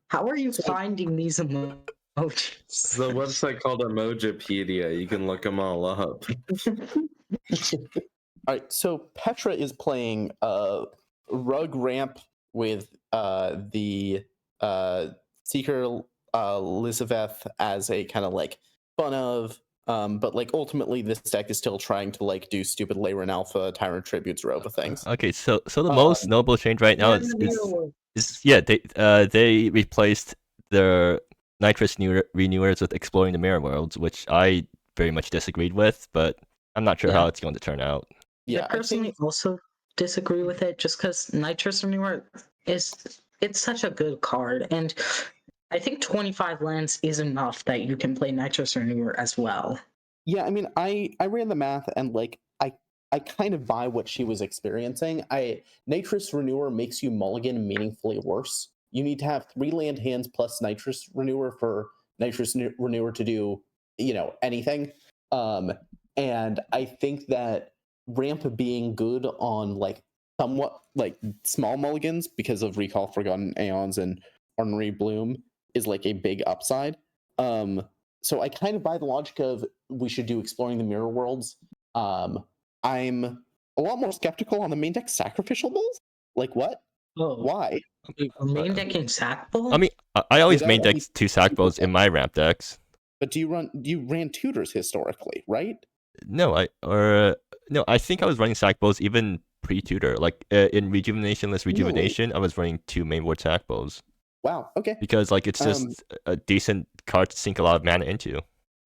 How are you finding these emojis? It's a website called Emojipedia. You can look them all up. All right, so Petra is playing Rug Ramp with the Seeker Elizabeth as a kind of fun of, but ultimately this deck is still trying to do stupid Leyran Alpha, Tyrant Tributes, Roba things. Okay, so the most notable change right now is they replaced their Nitrous Renewers with Exploring the Mirror Worlds, which I very much disagreed with, but I'm not sure how it's going to turn out. Yeah, I personally also disagree with it just because Nitrous Renewer it's such a good card, and I think 25 lands is enough that you can play Nitrous Renewer as well. Yeah, I mean, I ran the math, and I kind of buy what she was experiencing. Nitrous Renewer makes you mulligan meaningfully worse. You need to have 3 land hands plus Nitrous Renewer for Nitrous Renewer to do, anything. And I think that ramp being good on like somewhat like small mulligans because of Recall Forgotten Aeons and Ornery Bloom is like a big upside. So I kind of buy the logic of we should do Exploring the Mirror Worlds. I'm a lot more skeptical on the main deck Sacrificial Bulls. Like what? Oh, Why? main decking sack bull? I mean, I always Without main deck any- 2 sack bows in my ramp decks. But you ran tutors historically, right? No, I think I was running sack bows even pre-tutor. Like in Rejuvenationless Rejuvenation, I was running 2 mainboard sack bows. Wow. Okay. Because like it's just a decent card to sink a lot of mana into.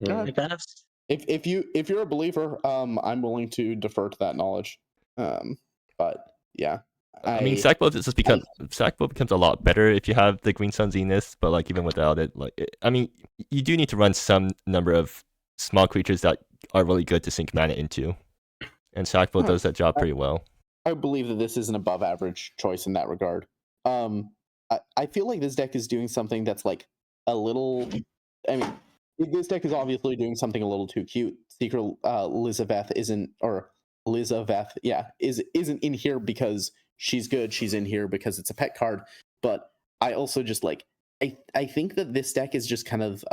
I guess. If you're a believer, I'm willing to defer to that knowledge. But yeah. I mean, sack bow becomes a lot better if you have the Green Sun Zenith, but like even without it, I mean, you do need to run some number of small creatures that are really good to sink mana into, and sack bow does that job pretty well. I believe that this is an above average choice in that regard. I feel like this deck is doing something that's like a little. I mean, this deck is obviously doing something a little too cute. Secret Lizaveth isn't in here because she's good. She's in here because it's a pet card. But I also just like I think that this deck is just kind of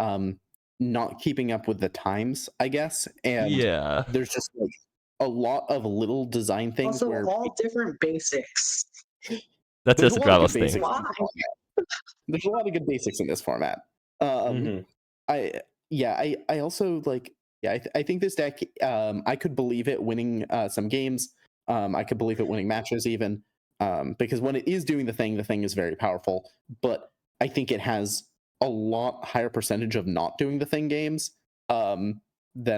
not keeping up with the times, I guess. And yeah, there's just like a lot of little design things Also, where all different basics. that's there's just a a lot of Gravel good thing. basics in this format. There's a lot of good basics in this format. I also like. Yeah, I think this deck. I could believe it winning some games. I could believe it winning matches even. Because when it is doing the thing is very powerful. But I think it has a lot higher percentage of not doing the thing games than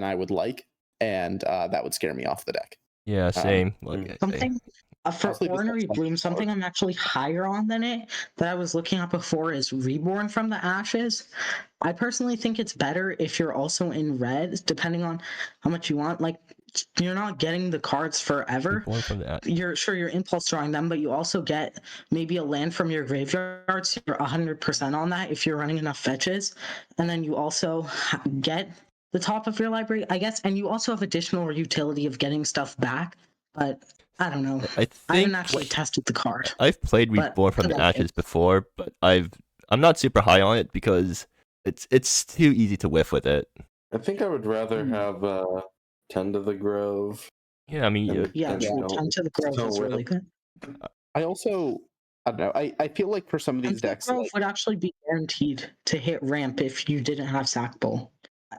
I would like, and that would scare me off the deck. Yeah, same. Something for Honestly, this Ornery one's Bloom, something hard. I'm actually higher on than it that I was looking at before is Reborn from the Ashes. I personally think it's better if you're also in red, depending on how much you want. Like, you're not getting the cards forever. Born from that. You're impulse drawing them, but you also get maybe a land from your graveyard, so you're 100% on that if you're running enough fetches. And then you also get the top of your library, I guess, and you also have additional utility of getting stuff back. But I don't know. I haven't actually tested the card. I've played Reborn from the Ashes before, but I'm not super high on it because it's too easy to whiff with it. I think I would rather have Tend to the Grove. Yeah, I mean, Tend to the Grove is really good. I don't know. I feel like for some of these decks, Grove would actually be guaranteed to hit ramp if you didn't have Sack Bowl.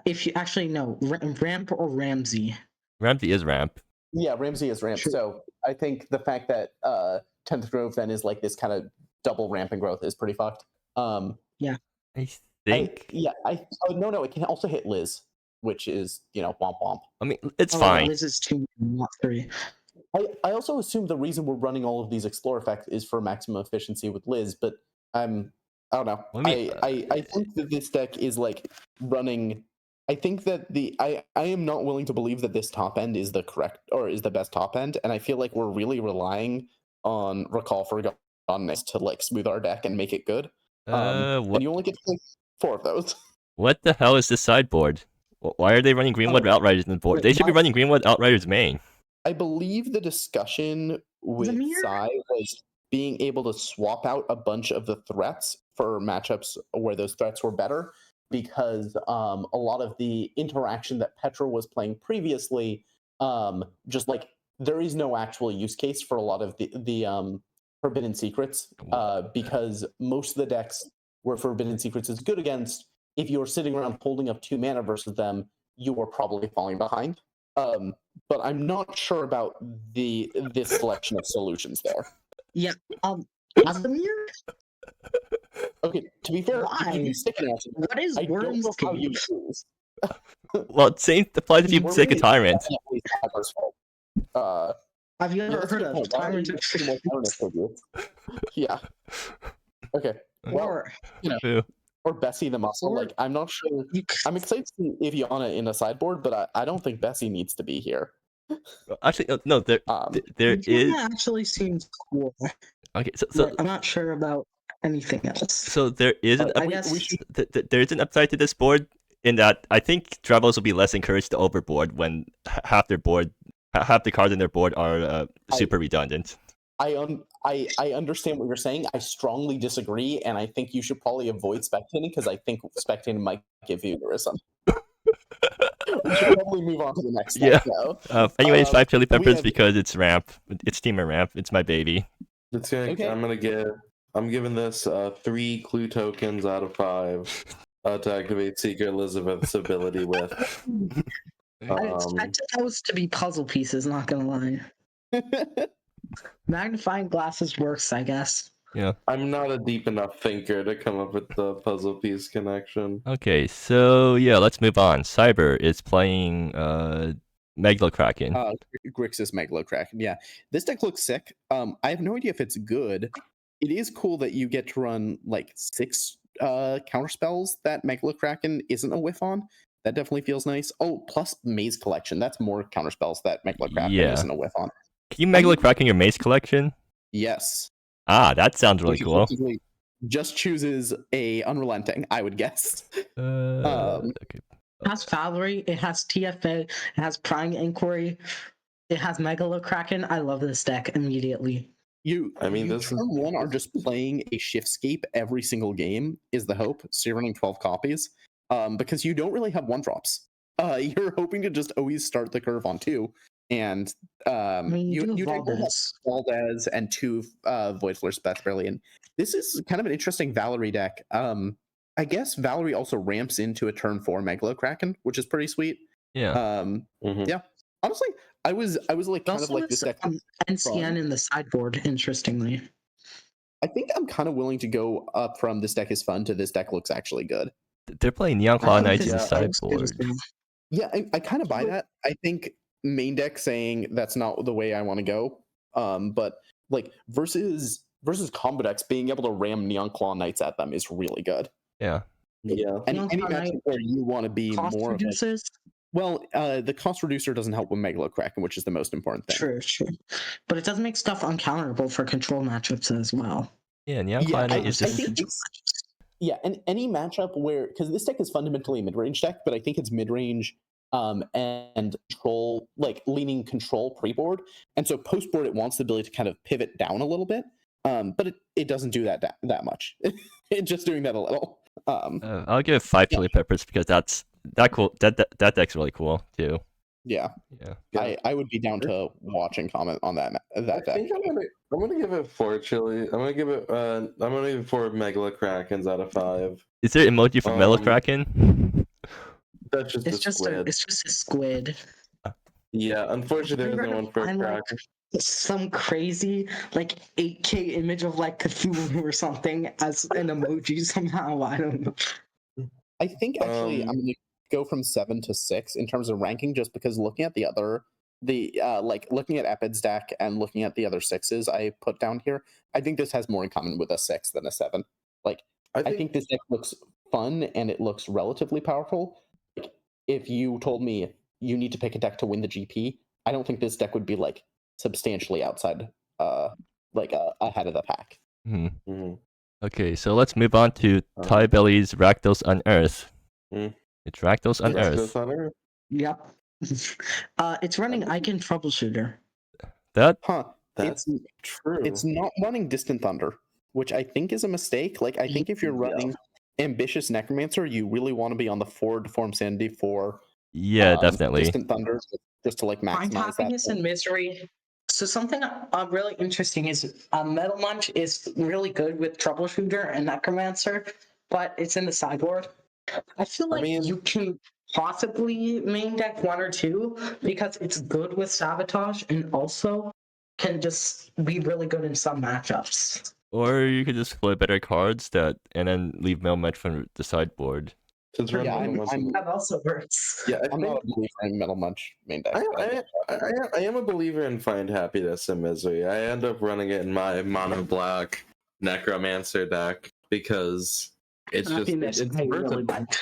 If you actually no ramp or Ramsey. Ramsey is ramp. Yeah, Ramsey is ramp. Sure. So I think the fact that 10th Grove then is like this kind of double ramping growth is pretty fucked. Yeah. I think. No, it can also hit Liz, which is, womp womp. I mean, it's fine. Liz is 2, not 3. I also assume the reason we're running all of these Explore effects is for maximum efficiency with Liz, but I don't know. I think that this deck is like running. I think that I am not willing to believe that this top end is the correct or is the best top end, and I feel like we're really relying on Recall Forgotten to like smooth our deck and make it good. And you only get to play 4 of those. What the hell is this sideboard? Why are they running Greenwood Outriders in the board? They should be running Greenwood Outriders main. I believe the discussion with Sai was being able to swap out a bunch of the threats for matchups where those threats were better, because a lot of the interaction that Petra was playing previously, just like there is no actual use case for a lot of the Forbidden Secrets, because most of the decks where Forbidden Secrets is good against, if you're sitting around holding up 2 mana versus them, you are probably falling behind. But I'm not sure about this selection of solutions there. Yeah. Casimir? Okay, to be fair, why? What is Worm's case? Well, same applies if you pick a Tyrant. Have you ever heard of Tyrant? Yeah. Okay. Well, or Bessie the Muscle. Like, I'm not sure. I'm excited to see Iviana in a sideboard, but I don't think Bessie needs to be here. Actually, no. There is. actually seems cool. Okay, But I'm not sure about anything else. So there is an I guess there is an upside to this board in that I think travelers will be less encouraged to overboard when half the cards in their board are super redundant. I understand what you're saying. I strongly disagree, and I think you should probably avoid spectating because I think spectating might give you tourism. We should probably move on to the next Yeah. step now. Anyways, 5 chili peppers have- because it's ramp. It's teamer ramp. It's my baby. It's gonna. Okay. I'm giving this 3 clue tokens out of 5 to activate Secret Elizabeth's ability with. I expected those to be puzzle pieces, not gonna lie. Magnifying glasses works, I guess. Yeah. I'm not a deep enough thinker to come up with the puzzle piece connection. Okay, so yeah, let's move on. Cyber is playing Megalokraken. Grixis Megalokraken. Yeah, this deck looks sick. I have no idea if it's good. It is cool that you get to run like 6 counter spells that Megalokraken isn't a whiff on. That definitely feels nice. Oh, plus Maze Collection. That's more counter spells that Megalokraken isn't a whiff on. Can you Megalokraken your Maze collection? Yes. Ah, that sounds really cool. Just chooses a Unrelenting, I would guess. Okay. It has Valerie, it has TFA, it has Prying Inquiry, it has Megalokraken. I love this deck immediately. This turn 1 are just playing a Shiftscape every single game is the hope. So you're running 12 copies. Because you don't really have 1-drops. You're hoping to just always start the curve on 2. And you take Valdez and 2 Void Flare Spats barely. And this is kind of an interesting Valerie deck. I guess Valerie also ramps into a turn 4 Megalokraken, which is pretty sweet. Yeah. Yeah. Honestly, I was like kind of like this deck. NCN in the sideboard, interestingly. I think I'm kind of willing to go up from this deck is fun to this deck looks actually good. They're playing Neon Claw Knights in the sideboard. Yeah, I kind of buy that. I think main deck saying that's not the way I want to go. But like versus combo decks being able to ram Neon Claw Knights at them is really good. Yeah. Yeah. Any matchup where you want to be more of a, well, the cost reducer doesn't help with Megalokraken, which is the most important thing. True. But it does make stuff uncounterable for control matchups as well. Yeah, Neon Claw Knight is just... Yeah, and any matchup where, because this deck is fundamentally a mid-range deck, but I think it's mid-range and control, like leaning control pre-board. And so post-board, it wants the ability to kind of pivot down a little bit, but it doesn't do that much. It's just doing that a little. I'll give 5 chili peppers because that's cool. That deck's really cool too. Yeah. I would be down to watch and comment on that deck. I think I'm gonna give it 4 chili. I'm gonna give it 4 Megalokrakens out of 5. Is there emoji for Megalokraken? That's just it's just a squid. Yeah, unfortunately there's no one for a Kraken. Some crazy like 8K image of like Cthulhu or something as an emoji somehow. I don't know. I think actually I'm gonna go from 7 to 6 in terms of ranking, just because looking at looking at Epid's deck and looking at the other 6s I put down here, I think this has more in common with a 6 than a 7. Like I think this deck looks fun and it looks relatively powerful. Like, if you told me you need to pick a deck to win the GP, I don't think this deck would be like substantially outside ahead of the pack. Okay, so let's move on to Ty Belly's Rakdos Unearth. It's Rakdos Unearth. Yep. It's running Icon Troubleshooter. That's true. It's not running Distant Thunder, which I think is a mistake. Like I think if you're running Ambitious Necromancer, you really want to be on the forward Deform Sanity for definitely Distant Thunder, just to like maximize that. Happiness and Misery. So something really interesting is Metal Munch is really good with Troubleshooter and Necromancer, but it's in the sideboard. I feel like you can possibly main deck 1 or 2 because it's good with Sabotage and also can just be really good in some matchups. Or you could just play better cards and then leave Metal Munch from the sideboard. That also works. Yeah, I'm not a believer in Metal Munch main deck. I am a believer in Find Happiness and Misery. I end up running it in my mono black Necromancer deck because it's Happiness just I really like.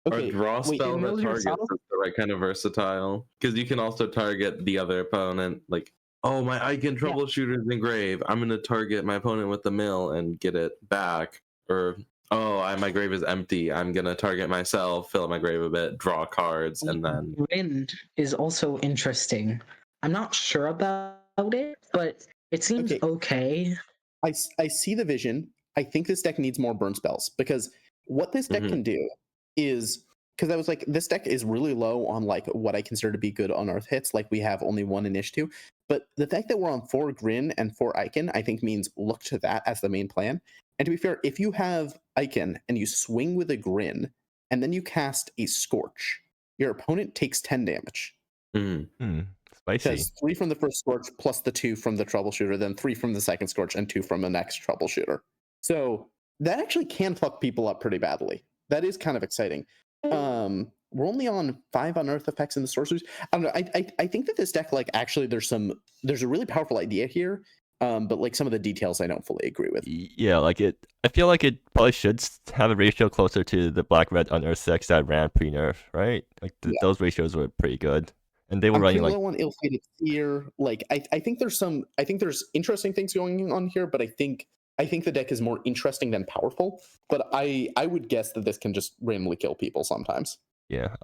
Okay, Are draw wait, spell know that targets yourself? is the right kind of versatile? Because you can also target the other opponent. Like, oh, my Icon Yeah. troubleshooter is engrave. I'm gonna target my opponent with the mill and get it back. Or my grave is empty. I'm gonna target myself, fill up my grave a bit, draw cards, and then Wind is also interesting. I'm not sure about it, but it seems okay. I see the vision. I think this deck needs more burn spells because what this deck can do is because I was like, this deck is really low on like what I consider to be good unearth hits. Like we have only one initiative, but the fact that we're on 4 Grin and 4 Icon, I think means look to that as the main plan. And to be fair, if you have Icon and you swing with a Grin and then you cast a Scorch, your opponent takes 10 damage. Spicy. Because 3 from the first Scorch plus the 2 from the Troubleshooter, then 3 from the second Scorch and 2 from the next Troubleshooter. So that actually can fuck people up pretty badly. That is kind of exciting. We're only on 5 unearth effects in the sorceries. I don't know. I think that this deck, like, actually there's a really powerful idea here. But like some of the details I don't fully agree with. Yeah, like I feel like it probably should have a ratio closer to the black-red unearthed decks that ran pre-nerf, right? Like those ratios were pretty good. And they were running like low on ill-fated fear. Like I think there's interesting things going on here, but I think the deck is more interesting than powerful. But I would guess that this can just randomly kill people sometimes. yeah.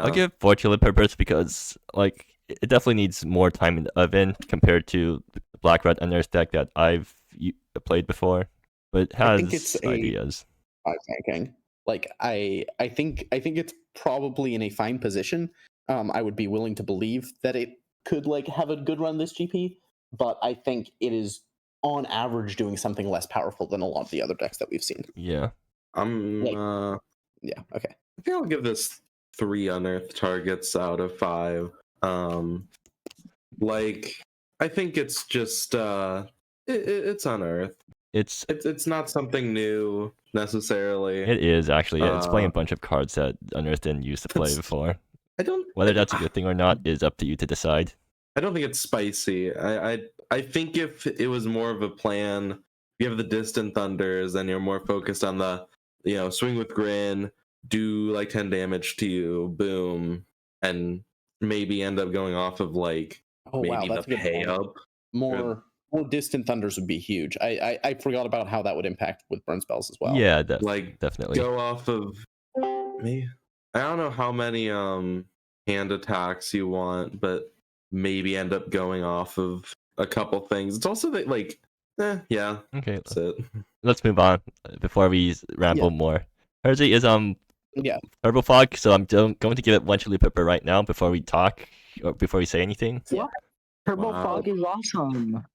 I'll give Fortunate Purpose because like it definitely needs more time in the oven compared to the black-red unearthed deck that I've played before. But it has ideas. Thinking. Like I think it's probably in a fine position. I would be willing to believe that it could like have a good run this GP, but I think it is on average doing something less powerful than a lot of the other decks that we've seen. Yeah. Yeah, okay. I think I'll give this 3 unearthed targets out of 5. Like I think it's just it's unearthed. It's not something new necessarily. It is actually. Yeah, it's playing a bunch of cards that Unearthed didn't use to play before. Whether that's a good thing or not is up to you to decide. I don't think it's spicy. I think if it was more of a plan, you have the Distant Thunders, and you're more focused on the swing with Grin, do like 10 damage to you, boom, and maybe end up going off of like that's the pay up. More Distant Thunders would be huge. I forgot about how that would impact with burn spells as well. Yeah, definitely. Go off of me. I don't know how many hand attacks you want, but maybe end up going off of a couple things. It's also that yeah. Okay, that's it. Let's move on before we ramble more. Hersey is Turbo Fog, so I'm going to give it one Chili Pepper right now before we talk or before we say anything. Yeah, Turbo Fog is awesome.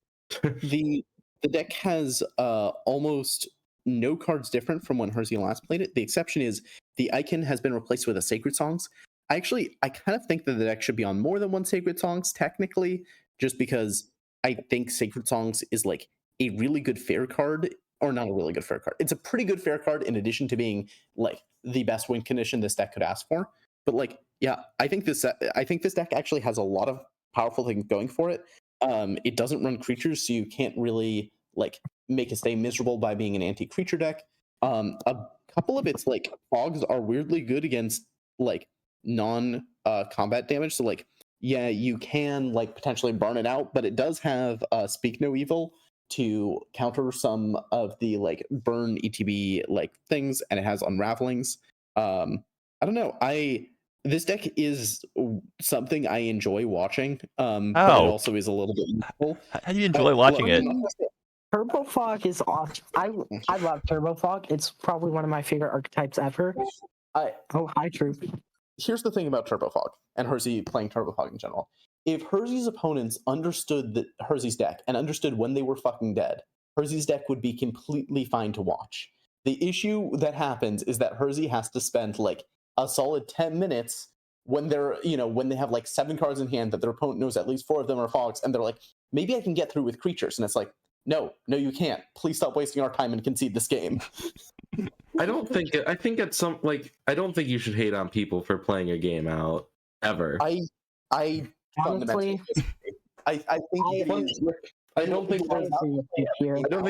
The deck has almost no cards different from when Hersey last played it. The exception is the Icon has been replaced with a Sacred Songs. I kind of think that the deck should be on more than one Sacred Songs technically, just because I think Sacred Songs is like a really good fair card, or not a really good fair card. It's a pretty good fair card in addition to being like the best win condition this deck could ask for. But like, yeah, I think this deck actually has a lot of powerful things going for it. It doesn't run creatures, so you can't really like make it stay miserable by being an anti-creature deck. A couple of its like fogs are weirdly good against like non-combat damage. So like, yeah, you can like potentially burn it out, but it does have Speak No Evil to counter some of the like burn ETB like things, and it has Unravelings. I don't know. This deck is something I enjoy watching, but it also is a little bit useful. How do you enjoy watching it? Turbo Fog is awesome. I love Turbo Fog. It's probably one of my favorite archetypes ever. Hi, Troop. Here's the thing about Turbo Fog and Hersey playing Turbo Fog in general. If Hersey's opponents understood Hersey's deck and understood when they were fucking dead, Hersey's deck would be completely fine to watch. The issue that happens is that Hersey has to spend like a solid 10 minutes when when they have like 7 cards in hand that their opponent knows at least 4 of them are fogs, and they're like, maybe I can get through with creatures, and it's like, no, you can't. Please stop wasting our time and concede this game. I don't think you should hate on people for playing a game out ever. I honestly, I don't think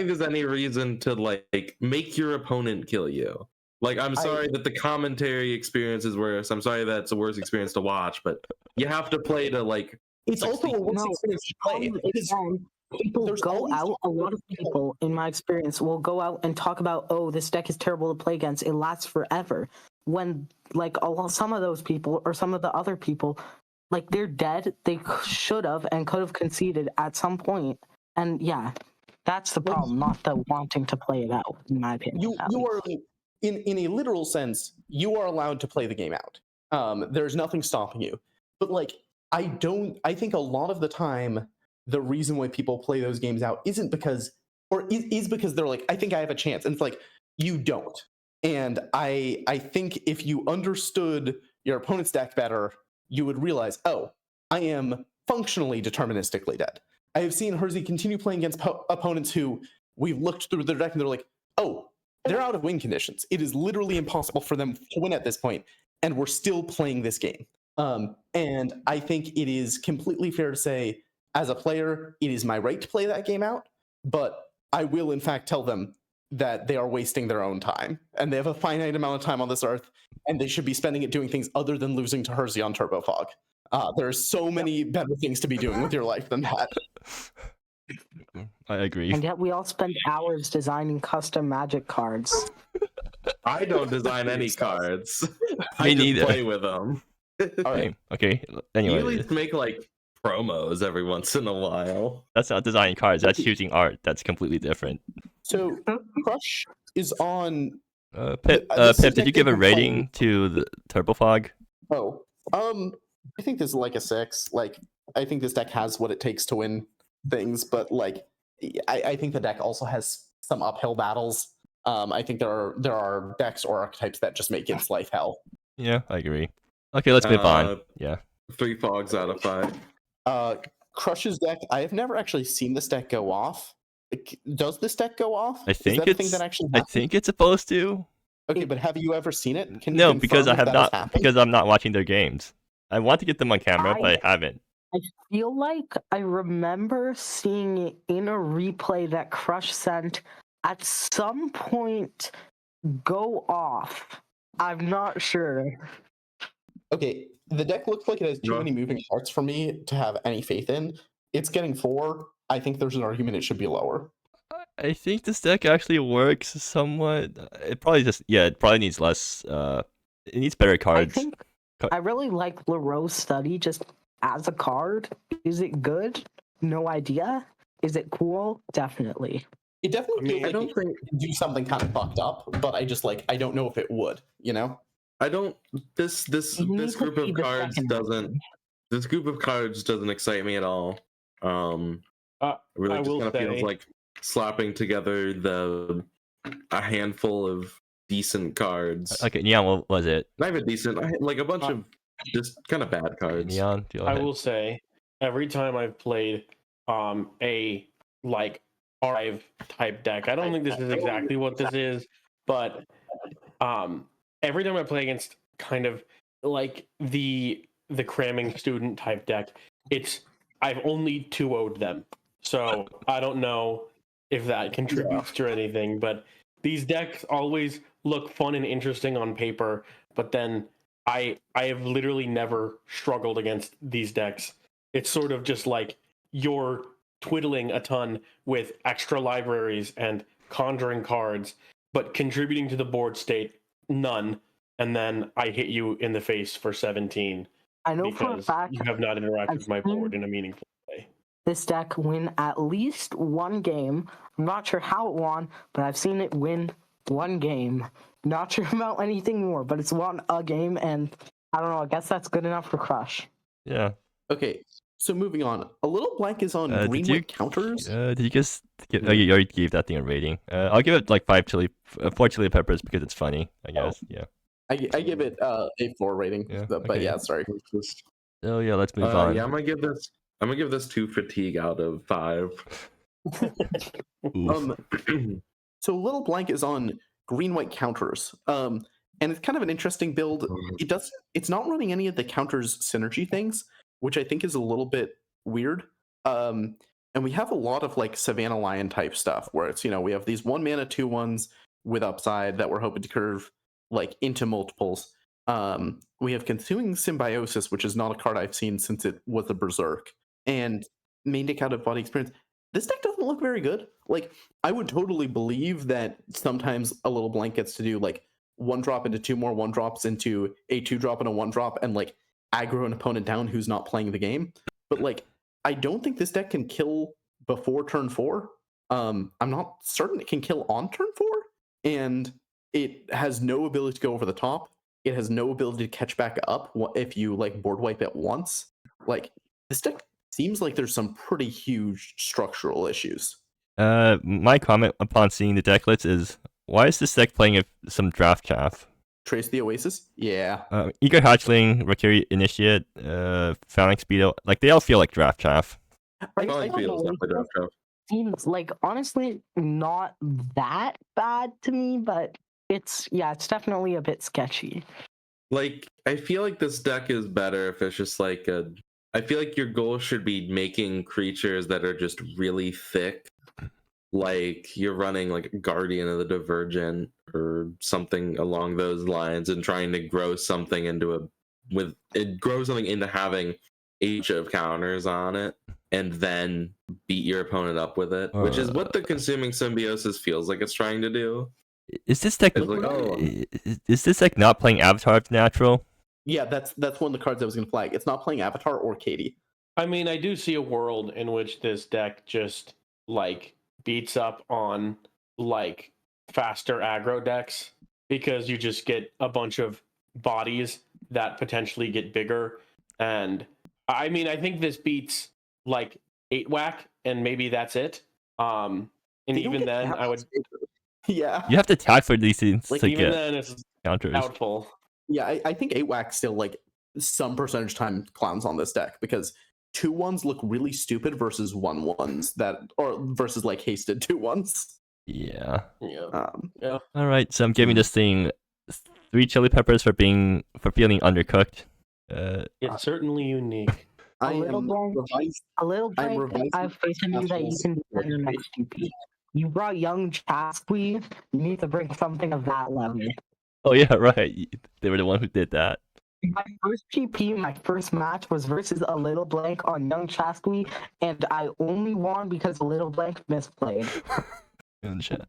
there's any reason to like make your opponent kill you. Like, I'm sorry that the commentary experience is worse. I'm sorry that it's a worse experience to watch, but you have to play to like. It's also a worse experience to play. People go out, a lot of people, in my experience, will go out and talk about, oh, this deck is terrible to play against. It lasts forever. When, like, some of those people, or some of the other people, like, they're dead. They should have and could have conceded at some point. And, yeah, that's the problem, not the wanting to play it out, in my opinion. You are, in a literal sense, you are allowed to play the game out. There's nothing stopping you. But, like, I think a lot of the time, the reason why people play those games out isn't because, or is because they're like, I think I have a chance. And it's like, you don't. And I think if you understood your opponent's deck better, you would realize, oh, I am functionally deterministically dead. I have seen Hersey continue playing against opponents who we've looked through their deck and they're like, oh, they're out of win conditions. It is literally impossible for them to win at this point, and we're still playing this game. And I think it is completely fair to say, as a player, it is my right to play that game out, but I will in fact tell them that they are wasting their own time, and they have a finite amount of time on this earth, and they should be spending it doing things other than losing to Hersey on Turbo Fog. There's so many better things to be doing with your life than that. I agree. And yet we all spend hours designing custom Magic cards. I don't design any cards. I Me just neither. play with them. All right. Okay. You Anyway, at least make like promos every once in a while. that's not designing cards. That's choosing art. That's completely different. So Crush is on. Pip, This is Pip, did you give a technically rating to the Turbo Fog? Oh, I think this is like a 6. Like, I think this deck has what it takes to win things, but like, I think the deck also has some uphill battles. I think there are decks or archetypes that just make its life hell. Yeah, I agree. Okay, let's move on. Yeah. 3 fogs out of 5. Crush's deck, I have never actually seen this deck go off. Does this deck go off? I think is that a thing that actually I happens? think it's supposed to. Okay, but have you ever seen it? Can you No, confirm because I if have that has not. happened? Because I'm not watching their games. I want to get them on camera, but I haven't. I feel like I remember seeing it in a replay that Crush sent at some point go off. I'm not sure. Okay, the deck looks like it has too many moving parts for me to have any faith in. It's getting 4. I think there's an argument it should be lower. I think this deck actually works somewhat. It probably needs less. It needs better I cards. think I really like LaRoe's Study just as a card. Is it good? No idea. Is it cool? Definitely. It definitely feels I like don't it think could do something kind of fucked up, but I don't know if it would, you know? I don't this You need this to group see of the cards second doesn't one. this group of cards doesn't excite me at all. It really I just will kind of feels say- like slapping together a handful of decent cards. Okay, Neon, what was it? Not even decent, like a bunch of just kind of bad cards. Neon, go I ahead. will say, every time I've played a like R5 type deck, I don't think this is exactly what this is, but every time I play against kind of like the cramming student type deck, I've only 2-0'd them. So I don't know if that contributes to anything, but these decks always look fun and interesting on paper, but then I have literally never struggled against these decks. It's sort of just like you're twiddling a ton with extra libraries and conjuring cards, but contributing to the board state, none. And then I hit you in the face for 17 I know for a because fact you have not interacted I've with my seen- board in a meaningful way. this deck win at least one game. I'm not sure how it won, but I've seen it win one game. Not sure about anything more, but it's won a game, and I don't know. I guess that's good enough for Crush. Yeah. Okay, so moving on. A little blank is on Did green you- white counters. Did you just give? Oh, you already gave that thing a rating. I'll give it like 4 chili peppers because it's funny. I guess. Yeah. I give it a 4 rating, Yeah, but okay. yeah, sorry. Oh yeah, let's move on. Yeah, I'm gonna give this 2 fatigue out of 5. Oof. So little blank is on green white counters. And it's kind of an interesting build. It's not running any of the counters synergy things, which I think is a little bit weird. And we have a lot of like Savannah Lion type stuff where it's, we have these 1 mana 2/1s with upside that we're hoping to curve. like into multiples. We have Consuming Symbiosis, which is not a card I've seen since it was a Berserk, and main deck out of body experience. This deck doesn't look very good. Like, I would totally believe that sometimes a little blank gets to do like 1-drop into 2 more 1-drops into a 2-drop and a 1-drop and like aggro an opponent down who's not playing the game. But like, I don't think this deck can kill before turn 4. I'm not certain it can kill on turn 4, and it has no ability to go over the top. It has no ability to catch back up if you like board wipe it once. Like, this deck seems like there's some pretty huge structural issues. My comment upon seeing the deck list is, why is this deck playing some draft chaff? Trace the Oasis? Yeah. Eager Hatchling, Rokiri Initiate, Phalanx Beetle, like they all feel like draft chaff. Phalanx Beetle's not the draft chaff. Seems like honestly not that bad to me, but it's definitely a bit sketchy. Like, I feel like this deck is better if it's just like I feel like your goal should be making creatures that are just really thick. Like, you're running like Guardian of the Divergent or something along those lines and trying to grow something into into having Age of counters on it and then beat your opponent up with it, which is what the Consuming Symbiosis feels like it's trying to do. Is this deck is this deck not playing Avatar of Natural? Yeah, that's one of the cards I was going to flag. It's not playing Avatar or Katie. I mean, I do see a world in which this deck just like beats up on like faster aggro decks because you just get a bunch of bodies that potentially get bigger. And I mean, I think this beats like 8-whack, and maybe that's it. And even then, I would. Yeah. You have to tag for these things Like, to even get then, it's counters. doubtful. Yeah, I think 8-whack still like some percentage time clowns on this deck because 2-1s look really stupid versus 1-1s versus like hasted 2-1s. Yeah. Yeah. Yeah. All right, so I'm giving this thing 3 chili peppers for feeling undercooked. It's certainly unique. I little am blank. revised. A little I'm bit. revising I have faith in you that you can do that in your next GP. You brought young Chasqui. You need to bring something of that level. Oh yeah, right. They were the one who did that. My first GP, my first match was versus a little blank on young Chasqui, and I only won because a little blank misplayed. In the chat.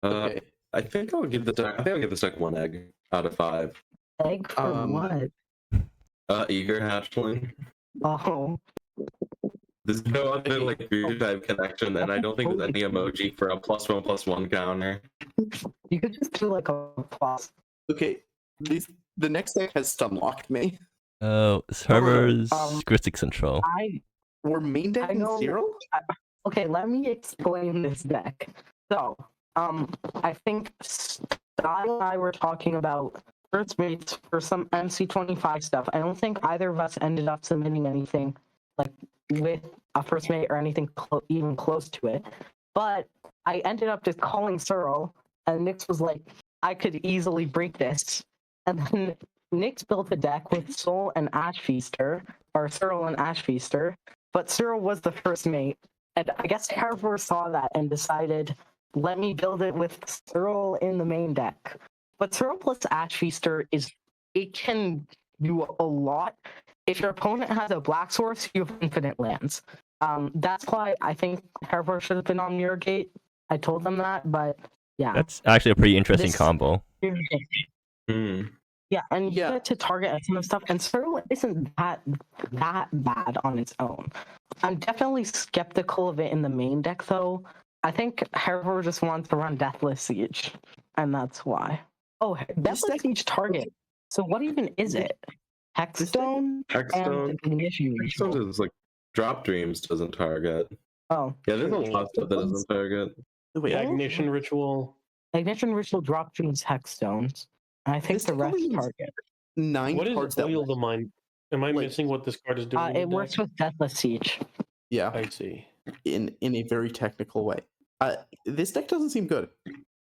Okay. I think I'll give this deck 1 egg out of 5. Egg for what? Eager Hatchling. Oh. There's no other like weird type connection, and I don't think there's any emoji for a +1/+1 counter. You could just do like a plus. Okay. The next deck has stunlocked me. Oh, servers, Cryptic Control. We're main decking 0? Okay, let me explain this deck. So, I think Style and I were talking about first mates for some MC25 stuff. I don't think either of us ended up submitting anything like with a first mate or anything even close to it. But I ended up just calling Cyril, and Nix was like, I could easily break this. And then Nix built a deck with Soul and Ash Feaster, or Cyril and Ash Feaster, but Cyril was the first mate. And I guess Harvard saw that and decided, let me build it with Cyril in the main deck. But Cyril plus Ash Feaster it can do a lot. If your opponent has a black source, you have infinite lands. That's why I think Harvard should have been on Mirror Gate. I told them that, but yeah. That's actually a pretty interesting combo. Yeah, and you get to target a ton of stuff, and Cyril isn't that bad on its own. I'm definitely skeptical of it in the main deck, though. I think Harvard just wants to run Deathless Siege, and that's why. Oh, Deathless Siege target. So what even is it? Hexstone? Hexstone. Hexstone is like Drop Dreams doesn't target. Oh. Yeah, there's a lot of stuff that doesn't target. Wait, Ignition Ritual. Ignition Ritual, Drop Dreams, Hexstones. I think the rest target. 9 what cards is Oil the Mind? Am I missing what this card is doing? It works with Deathless Siege. Yeah. I see. In a very technical way. This deck doesn't seem good.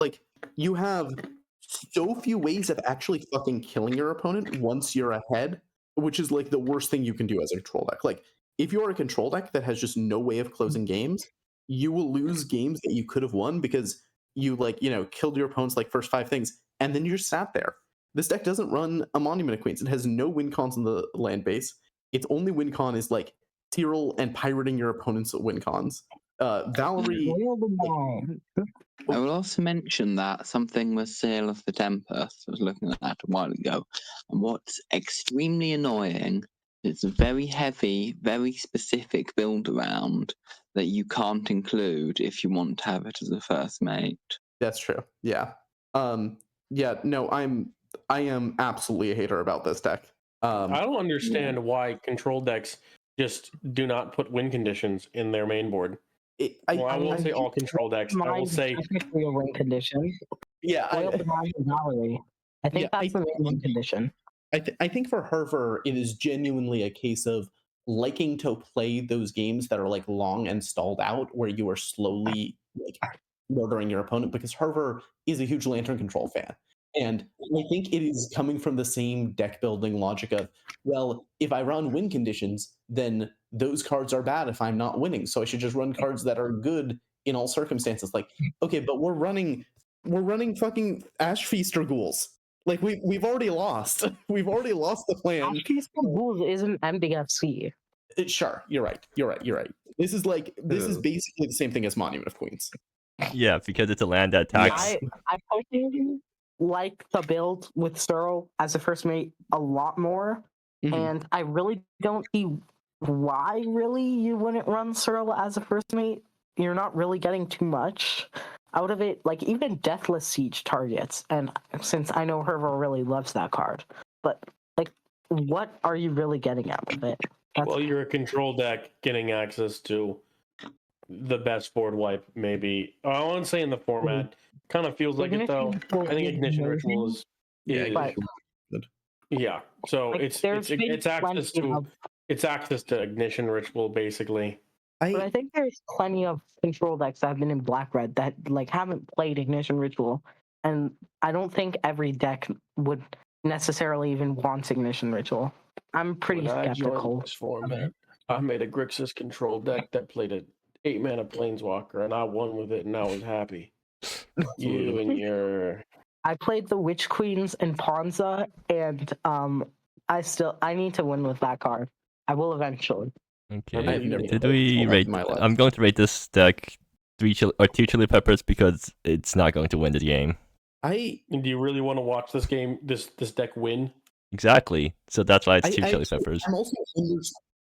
Like, you have so few ways of actually fucking killing your opponent once you're ahead, which is like the worst thing you can do as a control deck. Like, if you're a control deck that has just no way of closing games, you will lose games that you could have won because you killed your opponent's like first 5 things and then you just sat there. This deck doesn't run a Monument of Queens. It has no win cons in the land base. Its only win con is like Tyrell and pirating your opponent's win cons. Valerie. I will also mention that something was Seal of the Tempest. I was looking at that a while ago. And what's extremely annoying, it's a very heavy, very specific build around that you can't include if you want to have it as a first mate. That's true. Yeah. Yeah, no, I am absolutely a hater about this deck. I don't understand why control decks just do not put win conditions in their main board. I won't say all control decks. I will say technically a win condition. Yeah, Oil Demise and Valerie. I think that's the main win condition. I think for Herver, it is genuinely a case of liking to play those games that are like long and stalled out, where you are slowly like murdering your opponent, because Herver is a huge Lantern Control fan. And I think it is coming from the same deck building logic of, well, if I run win conditions, then those cards are bad if I'm not winning. So I should just run cards that are good in all circumstances. Like, okay, but we're running fucking Ash Feaster Ghouls. Like we've already lost. We've already lost the plan. Ash Feaster Ghouls isn't MDFC. Sure, you're right. This is basically the same thing as Monument of Queens. Yeah, because it's a land that attacks. I personally like the build with Searle as a first mate a lot more, and I really don't see why really you wouldn't run Searle as a first mate. You're not really getting too much out of it. Like, even Deathless Siege targets, and since I know Herver really loves that card, but like, what are you really getting out of it? Well, you're a control deck getting access to the best board wipe, maybe. I won't say in the format. Kind of feels like it, though. I think Ignition Ritual is. Yeah. So like, it's access to Ignition Ritual, basically. But I think there's plenty of control decks that have been in Black-Red that like haven't played Ignition Ritual, and I don't think every deck would necessarily even want Ignition Ritual. I'm pretty skeptical. I made a Grixis control deck that played an 8-mana Planeswalker, and I won with it, and I was happy. You and your... I played the Witch Queens and Ponza, and I need to win with that card. I will eventually. Okay. Did we rate? I'm going to rate this deck 2 chili peppers because it's not going to win the game. Do you really want to watch this game, this deck win? Exactly. So that's why it's 2 chili peppers.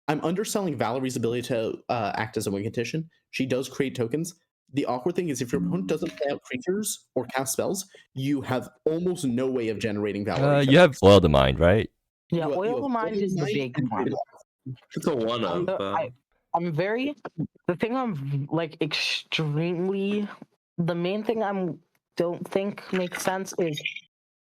I'm underselling Valerie's ability to act as a win condition. She does create tokens. The awkward thing is if your opponent doesn't play out creatures or cast spells, you have almost no way of generating Valerie. You have Oil the Mind, right? Yeah, Oil the Mind is the big one. It's a one-up. I'm very... The thing I'm, like, extremely... The main thing I don't think makes sense is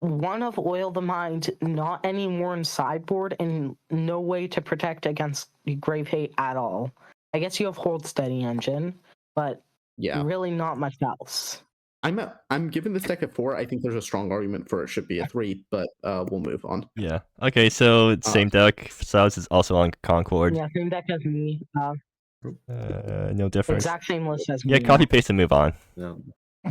one of Oil the Mind, not anymore in sideboard, and no way to protect against Grave Hate at all. I guess you have Hold Steady Engine, but really not much else. I'm giving this deck a 4. I think there's a strong argument for it should be a 3, but we'll move on. Yeah. Okay, so same deck. Silas is also on Concord. Yeah, same deck as me. No difference. Exact same list as me. Yeah, copy paste and move on.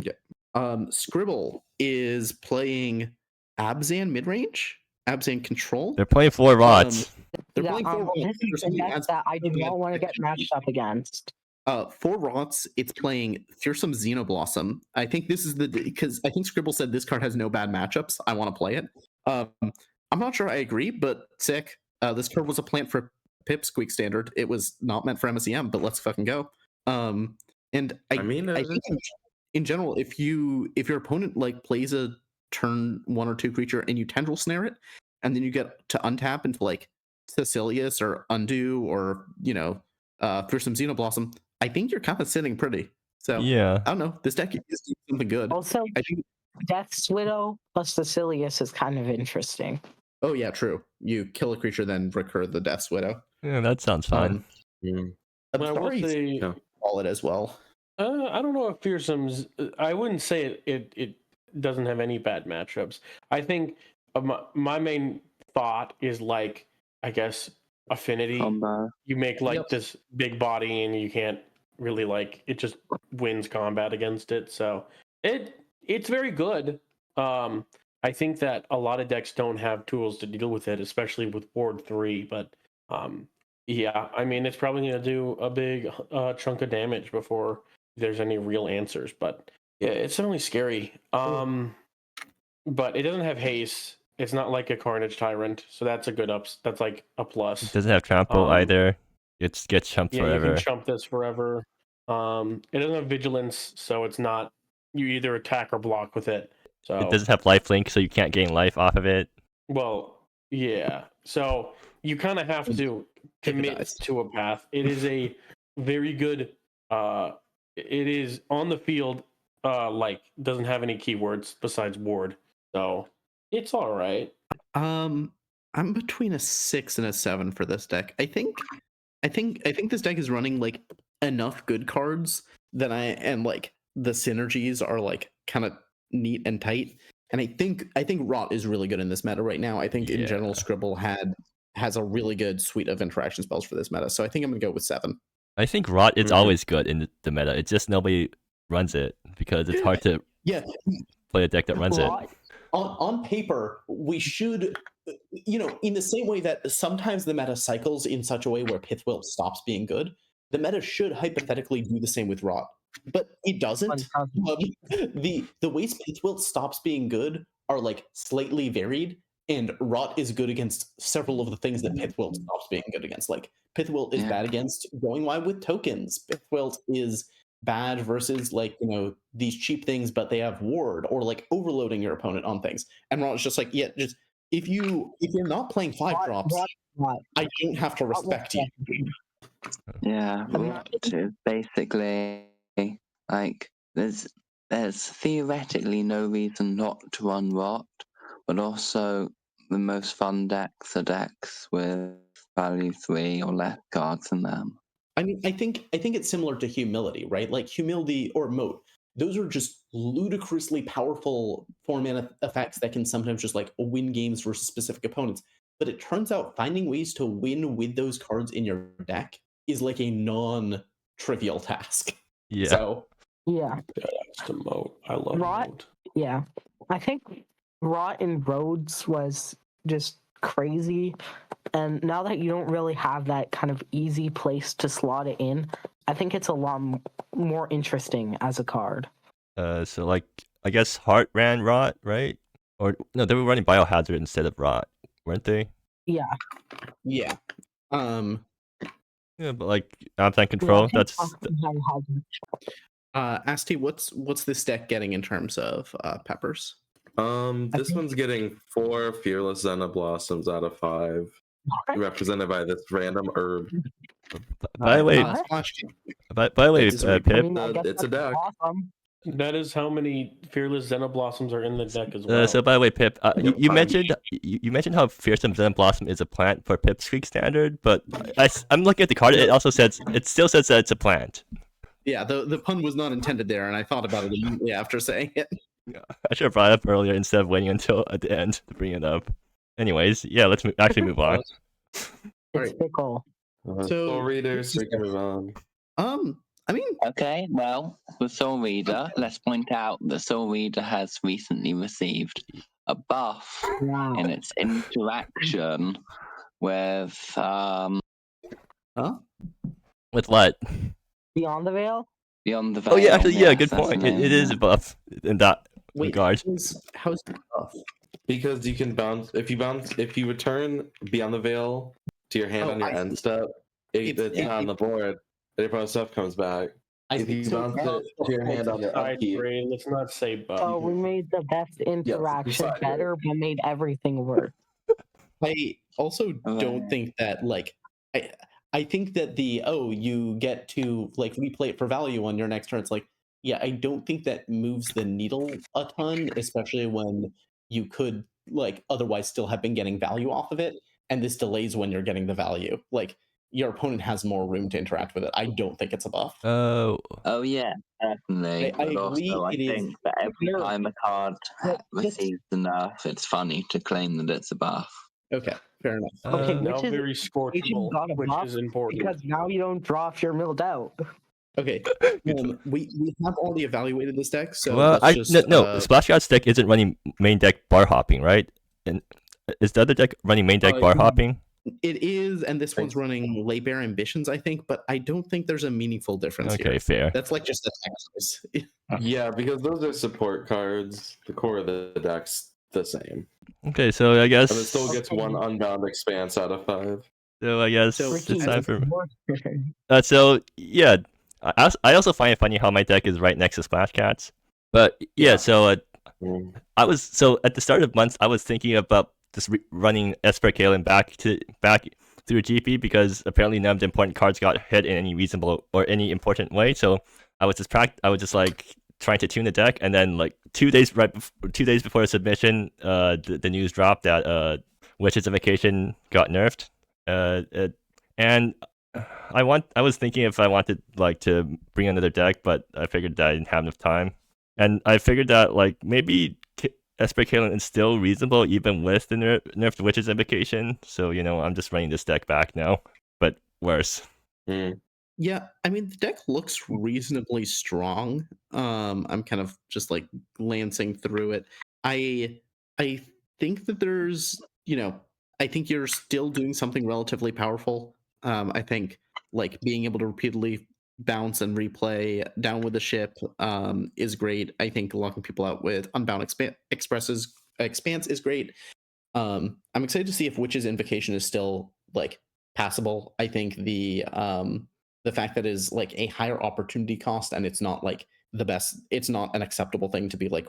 Yeah. Scribble is playing Abzan midrange, Abzan control. They're playing 4 rots. They're playing 4 rots. This is the deck that I do not want to get matched up against. 4 rots. It's playing Fearsome Xenoblossom. I think this is because I think Scribble said this card has no bad matchups. I want to play it. I'm not sure I agree, but sick. This card was a plant for Pipsqueak standard. It was not meant for MSEM, but let's fucking go. And I think in general, if your opponent like plays a turn 1 or 2 creature and you Tendril Snare it, and then you get to untap into like Cecilius or Undo or Fearsome Xenoblossom, I think you're kind of sitting pretty. So yeah, I don't know. This deck is doing something good. Also, I think Death's Widow plus Cecilius is kind of interesting. Oh yeah, true. You kill a creature, then recur the Death's Widow. Yeah, that sounds fun. Call it as well. I don't know if Fearsome's. I wouldn't say it doesn't have any bad matchups. I think my main thought is like, I guess, affinity. Combo. You make like this big body and you can't really like it just wins combat against it. So it's very good. I think that a lot of decks don't have tools to deal with it, especially with board 3. But yeah, I mean, it's probably going to do a big chunk of damage before there's any real answers. But yeah, it's certainly scary. But it doesn't have haste. It's not like a Carnage Tyrant, so that's a good ups. That's like a plus. It doesn't have trample either. It gets chumped Yeah, forever. you can chump this forever. It doesn't have vigilance, so it's not. You either attack or block with it. So It doesn't have lifelink, so you can't gain life off of it. well, yeah. So you kind of have to commit to a path. It is a very good. It is on the field. Like doesn't have any keywords besides ward, so it's all right. I'm between a 6 and a 7 for this deck. I think this deck is running like enough good cards that and like the synergies are like kind of neat and tight. And I think Rot is really good in this meta right now. I think in general Scribble has a really good suite of interaction spells for this meta. So I think I'm gonna go with 7. I think Rot is always good in the meta. It's just nobody runs it because it's hard to play a deck that runs it. On paper, we should, in the same way that sometimes the meta cycles in such a way where Pithwilt stops being good, the meta should hypothetically do the same with Rot. But it doesn't. The ways Pithwilt stops being good are like slightly varied, and Rot is good against several of the things that Pithwilt stops being good against. Like Pithwilt is bad against going wide with tokens. Pithwilt is bad versus like these cheap things, but they have ward, or like overloading your opponent on things. And Rot is just like, just if you're not playing 5 drops, I don't have to respect you. Yeah, Rot is basically like there's theoretically no reason not to run Rot, but also the most fun decks are decks with value 3 or less cards in them. I mean, I think it's similar to Humility, right? Like Humility or Moat. Those are just ludicrously powerful 4-mana effects that can sometimes just like win games versus specific opponents. But it turns out finding ways to win with those cards in your deck is like a non-trivial task. Yeah. So yeah, that's the Moat. I love Moat. Yeah, I think Rot in Rhodes was just crazy. And now that you don't really have that kind of easy place to slot it in, I think it's a lot more interesting as a card. So like, I guess Heart ran Rot, right? Or no, they were running Biohazard instead of Rot, weren't they? Yeah. Yeah. Yeah, but like Absent Control, that's. Asti, what's this deck getting in terms of peppers? This one's getting 4 Fearless Xenoblossoms out of 5. Represented by this random herb. By the way, Pip, it's a deck. Awesome. That is how many Fearless Xenoblossoms are in the deck as well. So by the way, Pip, you mentioned how Fearsome Xenoblossom is a plant for Pip's Creek standard, but I'm looking at the card. It still says that it's a plant. Yeah, the pun was not intended there, and I thought about it immediately after saying it. I should have brought it up earlier instead of waiting until at the end to bring it up. Anyways, yeah, let's actually move on. It's fickle. Soul Readers, we can move on. I mean, okay, well, with Soul Reader, let's point out that Soul Reader has recently received a buff in its interaction with With what? Beyond the Veil? Beyond the Veil. Oh yeah, actually, yeah, good point. It is a buff in that regard. How's it buff? Because you can bounce if you return Beyond the Veil to your hand on your end step, it's on the board. The opponent's stuff comes back. If you bounce it to your hand on your upkeep, let's not say buff. Oh, we made the best interaction better, but made everything work. I also don't think that like I think that you get to like replay it for value on your next turn. It's like, yeah, I don't think that moves the needle a ton, especially when you could like otherwise still have been getting value off of it, and this delays when you're getting the value. Like your opponent has more room to interact with it. I don't think it's a buff. Oh yeah, definitely. I agree. Also, I think that every time a card receives the nerf, it's funny to claim that it's a buff. Okay, fair enough. Okay, Now which is very scorchable, which is important. because now you don't draw if you're milled out. Okay. We have already evaluated this deck, so well, let's just Splash God's deck isn't running main deck bar hopping, right? And is the other deck running main deck bar hopping? It is, and this one's running Lay Bare Ambitions, I think, but I don't think there's a meaningful difference Okay, here. fair. That's like just a deck choice. Yeah, because those are support cards. The core of the deck's the same. Okay, so I guess. And it still gets one Unbound Expanse out of 5. So I guess So, it's Ricky, time for. your turn. So yeah, I also find it funny how my deck is right next to Splash Cats. But yeah, so I was at the start of month I was thinking about just running Esper Kalen back through GP because apparently none of the important cards got hit in any reasonable or any important way. So I was just like trying to tune the deck, and then like 2 days before the submission, the news dropped that Witches of Vacation got nerfed. And I was thinking if I wanted like to bring another deck, but I figured that I didn't have enough time, and I figured that like maybe Esper Kalen is still reasonable even with the nerfed Witches Invocation. So I'm just running this deck back now, but worse. Yeah, I mean the deck looks reasonably strong. I'm kind of just like glancing through it. I think that there's, I think you're still doing something relatively powerful. I think like being able to repeatedly bounce and replay down with the ship is great. I think locking people out with Unbound Expanse is great. I'm excited to see if Witch's Invocation is still like passable. I think the fact that it is like a higher opportunity cost and it's not like the best, it's not an acceptable thing to be like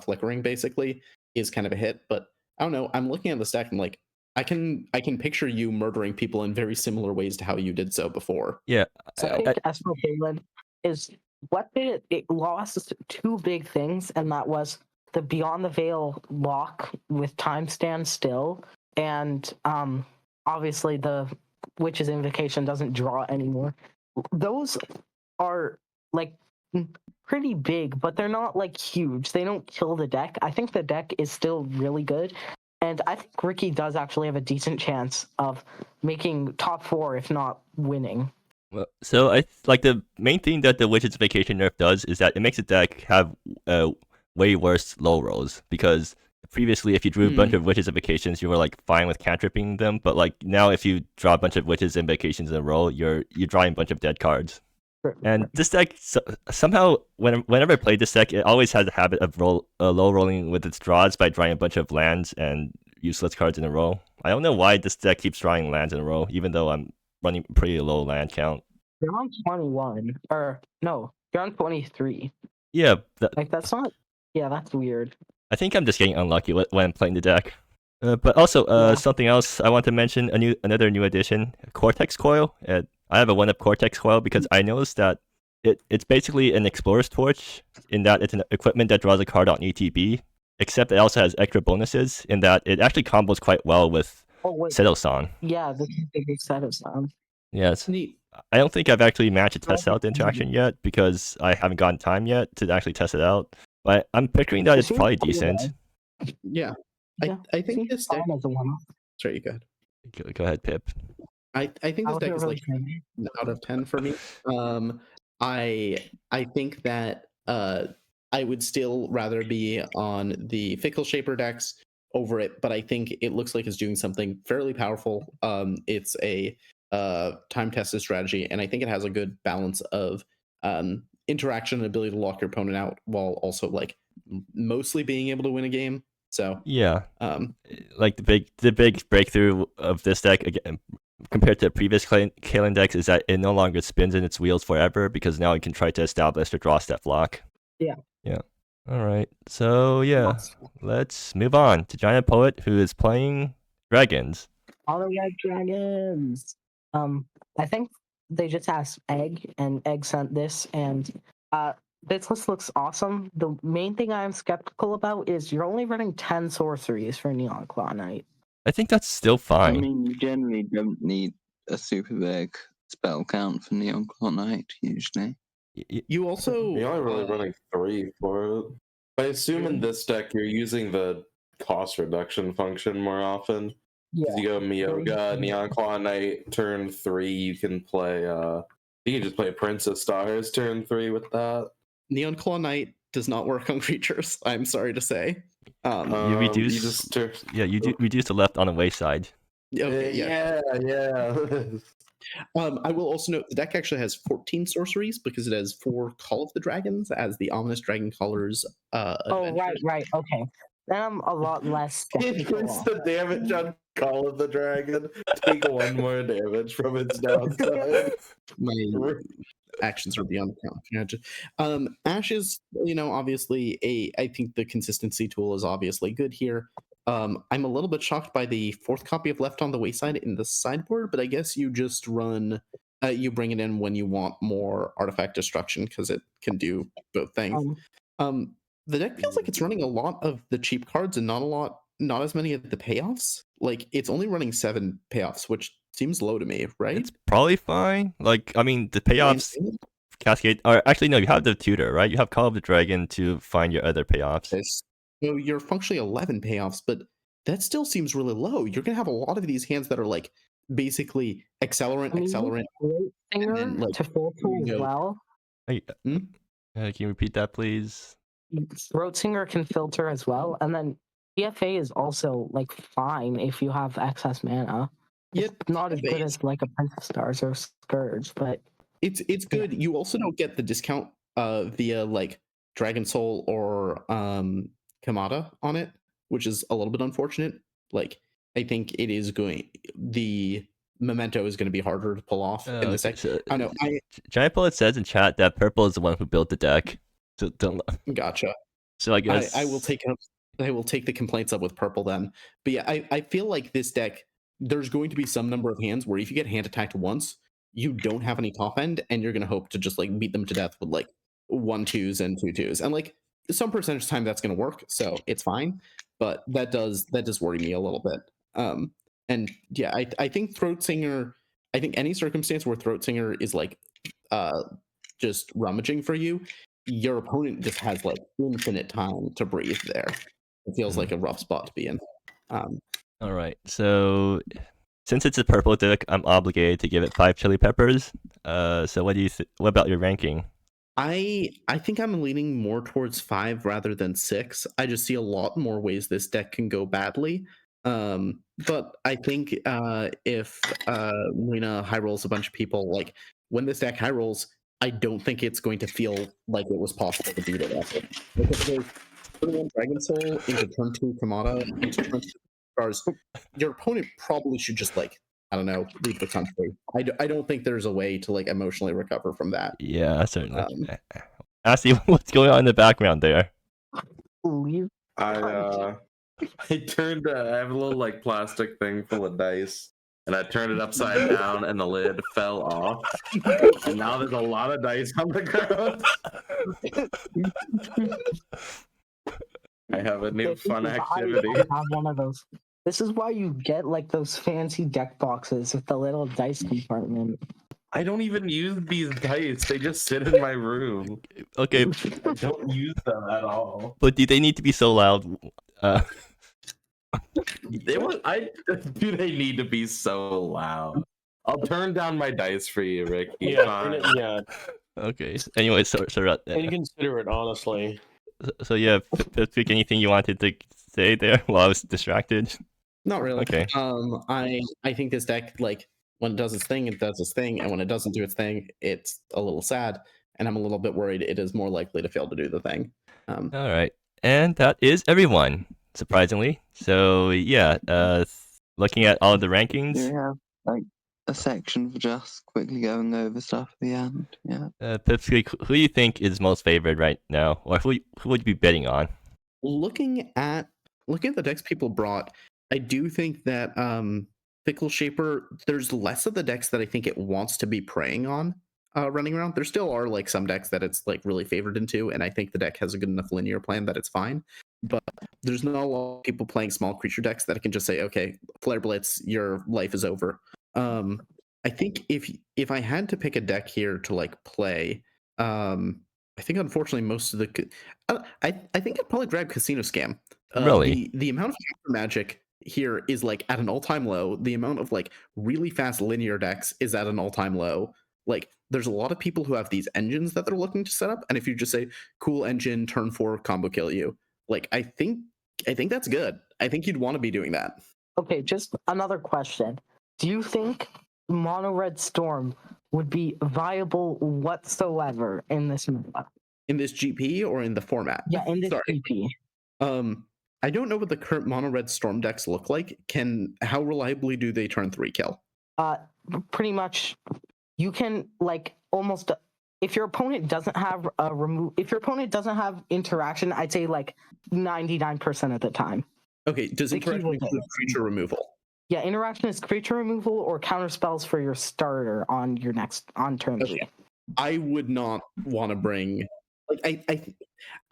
flickering basically, is kind of a hit. But I don't know. I'm looking at this deck and like I can picture you murdering people in very similar ways to how you did so before. Yeah. So I think Esper Kalen is what did it lost two big things, and that was the Beyond the Veil lock with time stand still, and obviously the Witch's Invocation doesn't draw anymore. Those are like pretty big, but they're not like huge. They don't kill the deck. I think the deck is still really good. And I think Ricky does actually have a decent chance of making top 4, if not winning. Well, so I like the main thing that the Witch's Vacation nerf does is that it makes the deck have way worse low rolls, because previously if you drew a bunch of Witches Invocations, you were like fine with cantripping them, but like now if you draw a bunch of Witches Invocations in a row, you're drawing a bunch of dead cards. And this deck somehow, whenever I play this deck, it always has a habit of low rolling with its draws by drawing a bunch of lands and useless cards in a row. I don't know why this deck keeps drawing lands in a row, even though I'm running pretty low land count. You're on 21, or no, you're on 23. Yeah, that's not. Yeah, that's weird. I think I'm just getting unlucky when I'm playing the deck. But also, something else I want to mention: another new addition, Cortex Coil. I have a 1-up Cortex Coil because I noticed that it's basically an Explorer's Torch in that it's an equipment that draws a card on ETB, except it also has extra bonuses in that it actually combos quite well with Seto-san. Yeah, the big Seto-san. Yes. I don't think I've actually managed to test out the interaction yet because I haven't gotten time yet to actually test it out. But I'm picturing that it's probably decent. Yeah. I think this deck... Sorry, you go ahead. Go ahead, Pip. I think this deck is like out of 10 for me. I think that I would still rather be on the Fickle Shaper decks over it, but I think it looks like it's doing something fairly powerful. It's a time-tested strategy, and I think it has a good balance of interaction and ability to lock your opponent out while also like mostly being able to win a game. So yeah, like the big breakthrough of this deck again compared to previous Kalen decks is that it no longer spins in its wheels forever, because now it can try to establish a draw step lock. Yeah. All right, so yeah, let's move on to Giant Poet, who is playing Dragons. All the Red Dragons. I think they just asked Egg, and Egg sent this, and this list looks awesome. The main thing I'm skeptical about is you're only running 10 sorceries for Neon Claw Knight. I think that's still fine. I mean, you generally don't need a super big spell count for Neon Claw Knight, usually. You also... You're only really running 3 for it. I assume in this deck you're using the cost reduction function more often. Yeah. You go Myoga, Neon Claw Knight, turn 3, you can play You can just play Princess Stars turn 3 with that. Neon Claw Knight does not work on creatures. I'm sorry to say. You reduce. You just You do reduce the left on the wayside. Okay, yeah. yeah. I will also note the deck actually has 14 sorceries because it has 4 Call of the Dragons as the ominous dragon colors. Right. Okay. Then I'm a lot less Increase the damage on Call of the Dragon. Take 1 more damage from its downside. My actions are beyond the count. Ash is, obviously I think the consistency tool is obviously good here. I'm a little bit shocked by the 4th copy of Left on the Wayside in the sideboard, but I guess you just run, you bring it in when you want more artifact destruction because it can do both things. The deck feels like it's running a lot of the cheap cards and not as many of the payoffs. Like it's only running 7 payoffs, which seems low to me, right? It's probably fine. Like, I mean, the payoffs cascade. Or actually, no, you have the tutor, right? You have Call of the Dragon to find your other payoffs. So you're functionally 11 payoffs, but that still seems really low. You're gonna have a lot of these hands that are like basically accelerant, and then, like, to filter as well. Hey, can you repeat that, please? Throat Singer can filter as well, and then PFA is also like fine if you have excess mana. It's not as good as like a Princess Stars or Scourge, but it's good. You also don't get the discount via like Dragon Soul or Kamada on it, which is a little bit unfortunate. Like I think it is the Memento is going to be harder to pull off in this deck. I know. Giant Bullet says in chat that purple is the one who built the deck. So don't. Gotcha. So I guess I will take the complaints up with purple then. But yeah, I feel like this deck, there's going to be some number of hands where if you get hand attacked once, you don't have any top end, and you're going to hope to just like beat them to death with like 1/2s and 2/2s, and like some percentage of time that's going to work, so it's fine. But that does worry me a little bit. And yeah, I think Throat Singer. I think any circumstance where Throat Singer is like just rummaging for you, your opponent just has like infinite time to breathe there. It feels like a rough spot to be in. All right, so since it's a purple deck, I'm obligated to give it 5 chili peppers. So what do you what about your ranking? I think I'm leaning more towards 5 rather than 6. I just see a lot more ways this deck can go badly. But I think if Lena high rolls a bunch of people, like when this deck high rolls, I don't think it's going to feel like it was possible to beat it after. Like if there's turn 1 Dragon Soul into turn 2 Kamada into turn 2 Stars, your opponent probably should just like, I don't know, leave the country. I don't think there's a way to like emotionally recover from that. Yeah, certainly. I see what's going on in the background there. I turned. I have a little like plastic thing full of dice, and I turned it upside down, and the lid fell off. And now there's a lot of dice on the ground. I have a new fun activity. I have one of those. This is why you get like those fancy deck boxes with the little dice compartment. I don't even use these dice. They just sit in my room. Okay. I don't use them at all. But do they need to be so loud? Do they need to be so loud? I'll turn down my dice for you, Rick. Yeah. Okay. Anyway, so inconsiderate, honestly. So yeah, Pipsqueak, anything you wanted to say there while I was distracted? Not really. Okay. I think this deck, like when it does its thing, it does its thing, and when it doesn't do its thing, it's a little sad, and I'm a little bit worried it is more likely to fail to do the thing. All right, and that is everyone, surprisingly. So yeah, looking at all the rankings. Do you have like a section for just quickly going over stuff at the end? Yeah. Pipsqueak, who do you think is most favored right now, or who would you be betting on? Looking at the decks people brought, I do think that Fickle Shaper, there's less of the decks that I think it wants to be preying on running around. There still are like some decks that it's like really favored into, and I think the deck has a good enough linear plan that it's fine. But there's not a lot of people playing small creature decks that can just say, okay, Flare Blitz, your life is over. I think if I had to pick a deck here to like play, I think unfortunately most of the I think I'd probably grab Casino Scam. Really? The amount of magic here is like at an all-time low. The amount of like really fast linear decks is at an all-time low. Like there's a lot of people who have these engines that they're looking to set up, and if you just say cool engine, turn 4, combo kill you, like I think that's good. I think you'd want to be doing that. Okay, just another question. Do you think Mono Red Storm would be viable whatsoever in this meta? In this GP or in the format? Yeah, in this Sorry. GP. I don't know what the current Mono Red Storm decks look like. How reliably do they turn 3 kill? Pretty much, you can like almost. If your opponent doesn't have if your opponent doesn't have interaction, I'd say like 99% of the time. Okay, does interaction include creature removal? Yeah, interaction is creature removal or counter spells for your starter on turn 3. I would not want to bring like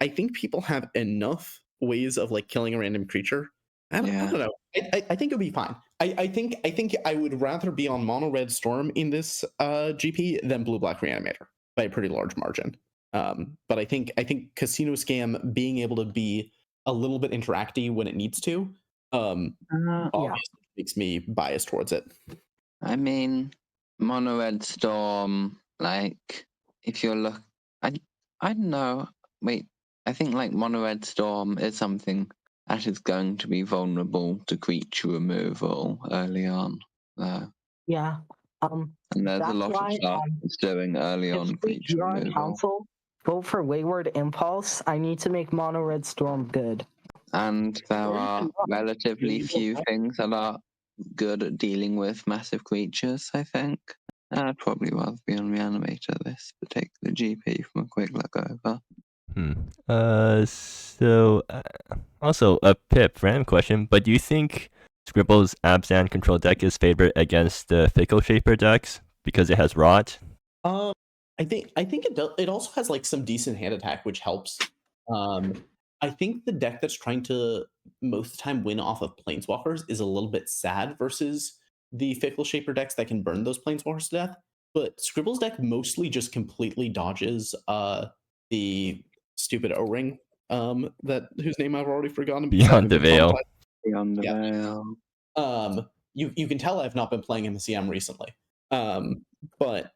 I think people have enough ways of like killing a random creature. I don't know. I think it'll be fine. I think I would rather be on Mono Red Storm in this GP than Blue Black Reanimator by a pretty large margin. But I think Casino Scam being able to be a little bit interacty when it needs to, obviously makes me biased towards it. I mean, Mono Red Storm, like if you're I don't know. Wait, I think like Mono Red Storm is something that is going to be vulnerable to creature removal early on. Yeah. And there's a lot of stuff it's doing early on creature you're removal. On council, vote for Wayward Impulse. I need to make Mono Red Storm good. And there are relatively few things that are good at dealing with massive creatures, I think. I'd probably rather be on Reanimator this particular GP from a quick look over. Also, Pip, random question, but do you think Scribble's Abzan control deck is favored against the Fickle Shaper decks because it has Rot? I think it does. It also has like some decent hand attack, which helps. I think the deck that's trying to most of the time win off of Planeswalkers is a little bit sad versus the Fickle Shaper decks that can burn those Planeswalkers to death. But Scribble's deck mostly just completely dodges the stupid O-Ring whose name I've already forgotten. Beyond the Veil. Beyond the Veil. You can tell I've not been playing MSEM recently. But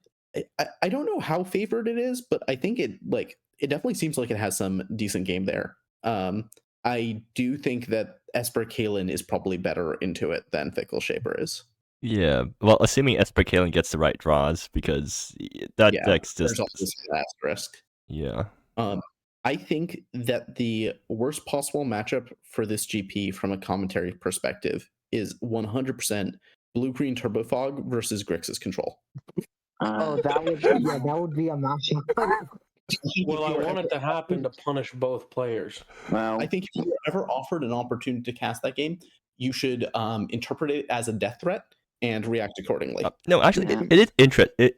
I don't know how favored it is, but I think it definitely seems like it has some decent game there. I do think that Esper Kalen is probably better into it than Fickle Shaper is. Yeah, well, assuming Esper Kalen gets the right draws, because that deck's just... There's also some asterisk. Yeah. I think that the worst possible matchup for this GP from a commentary perspective is 100% Blue-Green Turbofog versus Grixis Control. That would be a matchup. Well, I want it to happen to punish both players. Well, I think if you're ever offered an opportunity to cast that game, you should interpret it as a death threat and react accordingly. No, actually, it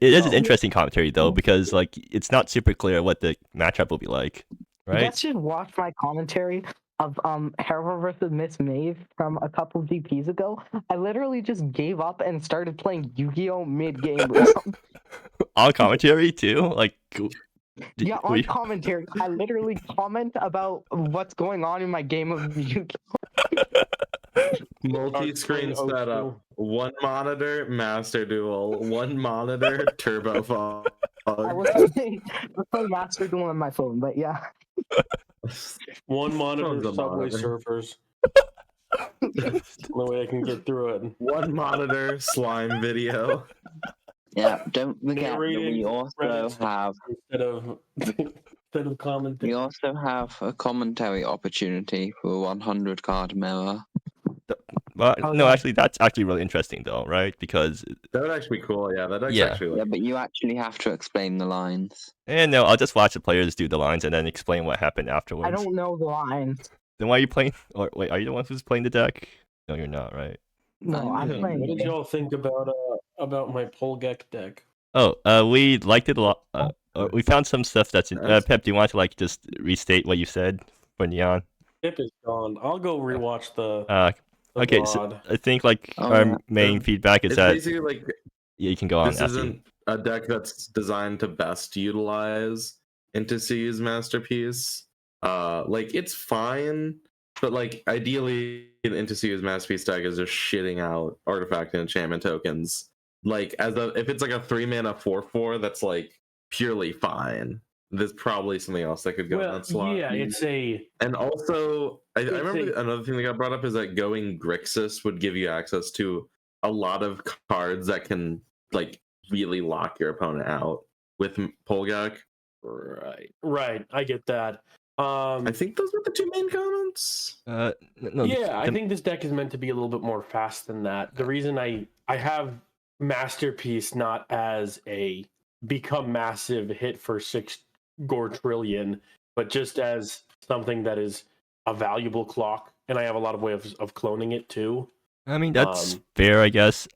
is an interesting commentary though, because like it's not super clear what the matchup will be like, right? Let's just watch my commentary of Hera versus Miss Maeve from a couple GPs ago. I literally just gave up and started playing Yu-Gi-Oh mid-game. On commentary too, like. Yeah, on commentary, I literally comment about what's going on in my game of Yu-Gi-Oh. Multi-screen setup. One monitor, Master Duel. One monitor, Turbo Fog. I was playing Master Duel on my phone, but yeah. One monitor, Subway Surfers. The way I can get through it. One monitor, slime video. Yeah, don't forget that we also have instead of commentary. We also have a commentary opportunity for a 100 card mirror. No, actually, that's actually really interesting though, right? Because that would actually be cool. Yeah, that'd actually. Yeah, but you actually have to explain the lines. And no, I'll just watch the players do the lines and then explain what happened afterwards. I don't know the lines. Then why are you playing? Or wait, are you the one who's playing the deck? No, you're not, right? No, I'm playing. What did y'all think about my Polgek deck? Oh, we liked it a lot. We found some stuff that's in. Pep, do you want to like just restate what you said for Neon? Pip is gone. I'll go rewatch the. Okay, VOD. so I think like our main feedback is that basically like you can go on. This isn't a deck that's designed to best utilize Intice's Masterpiece. Like it's fine, but like ideally, Intice's Masterpiece deck is just shitting out artifact and enchantment tokens like if it's like a 3-mana 4/4 that's like purely fine, there's probably something else that could go in that slot. Yeah, and also I it's remember another thing that got brought up is that going Grixis would give you access to a lot of cards that can like really lock your opponent out with Polgak. Right. I get that. I think those were the two main comments. No, Yeah, I think this deck is meant to be a little bit more fast than that. The reason I have Masterpiece not as a become massive hit for 6 Gore Trillion, but just as something that is a valuable clock, and I have a lot of ways of cloning it too. I mean, that's fair, I guess.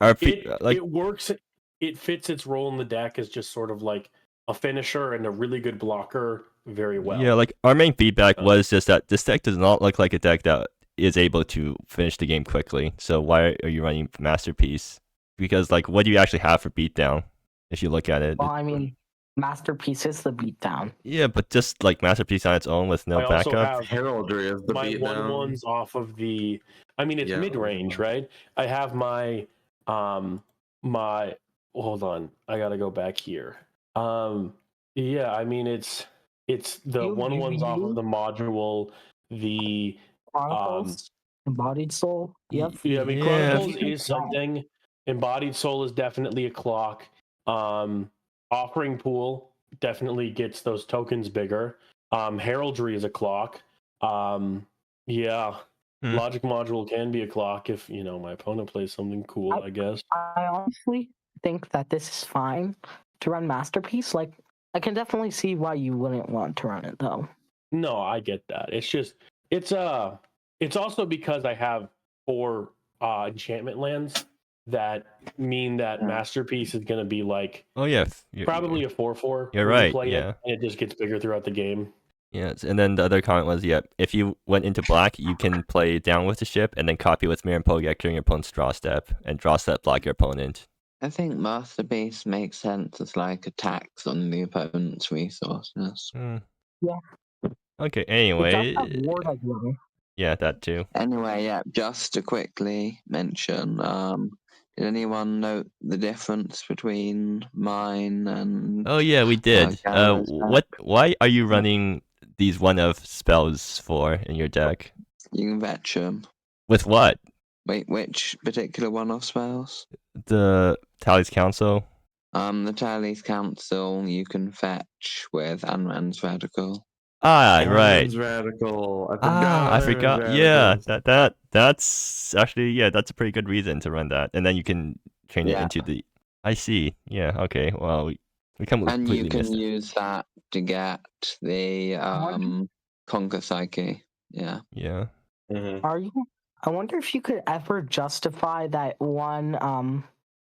It works. It fits its role in the deck as just sort of like a finisher and a really good blocker very well. Yeah, like our main feedback was just that this deck does not look like a deck that is able to finish the game quickly. So why are you running Masterpiece? Because like, what do you actually have for beatdown? If you look at it. Well, I mean, Masterpiece is the beatdown. Yeah, but just like Masterpiece on its own with no I also backup. have Heraldry is the my beatdown. 1/1s off of the. I mean, it's mid-range, right? I have my my. Hold on, I gotta go back here. Yeah, I mean it's the 1/1s off of the module. The Chronicles, Embodied Soul. Yep. Yeah, I mean Chronicles is something. Embodied Soul is definitely a clock. Offering Pool definitely gets those tokens bigger. Heraldry is a clock. Yeah. Logic Module can be a clock if, my opponent plays something cool, I guess. I honestly think that this is fine to run Masterpiece. Like, I can definitely see why you wouldn't want to run it, though. No, I get that. It's just, it's also because I have 4 enchantment lands that mean that Masterpiece is going to be like, probably a 4/4. You're right. And it just gets bigger throughout the game. Yes, and then the other comment was, if you went into black, you can play down with the ship and then copy with Mirror and Pogak during your opponent's draw step, and draw step block your opponent. I think Masterpiece makes sense as like a tax on the opponent's resources. Yeah. Okay, anyway. Yeah, that too. Anyway, just to quickly mention, did anyone note the difference between mine and... Oh yeah, we did. Why are you running these one-of spells for in your deck? You can fetch them. With what? Wait, which particular one-off spells? The Tally's Council. The Tally's Council you can fetch with Anran's Radical. Right. Radical. I forgot. Yeah, that's actually that's a pretty good reason to run that, and then you can train it into the. I see. Yeah. Okay. Well, we completely missed it. And you can use that to get the Conquer Psyche. Yeah. Yeah. Are you? I wonder if you could ever justify that one.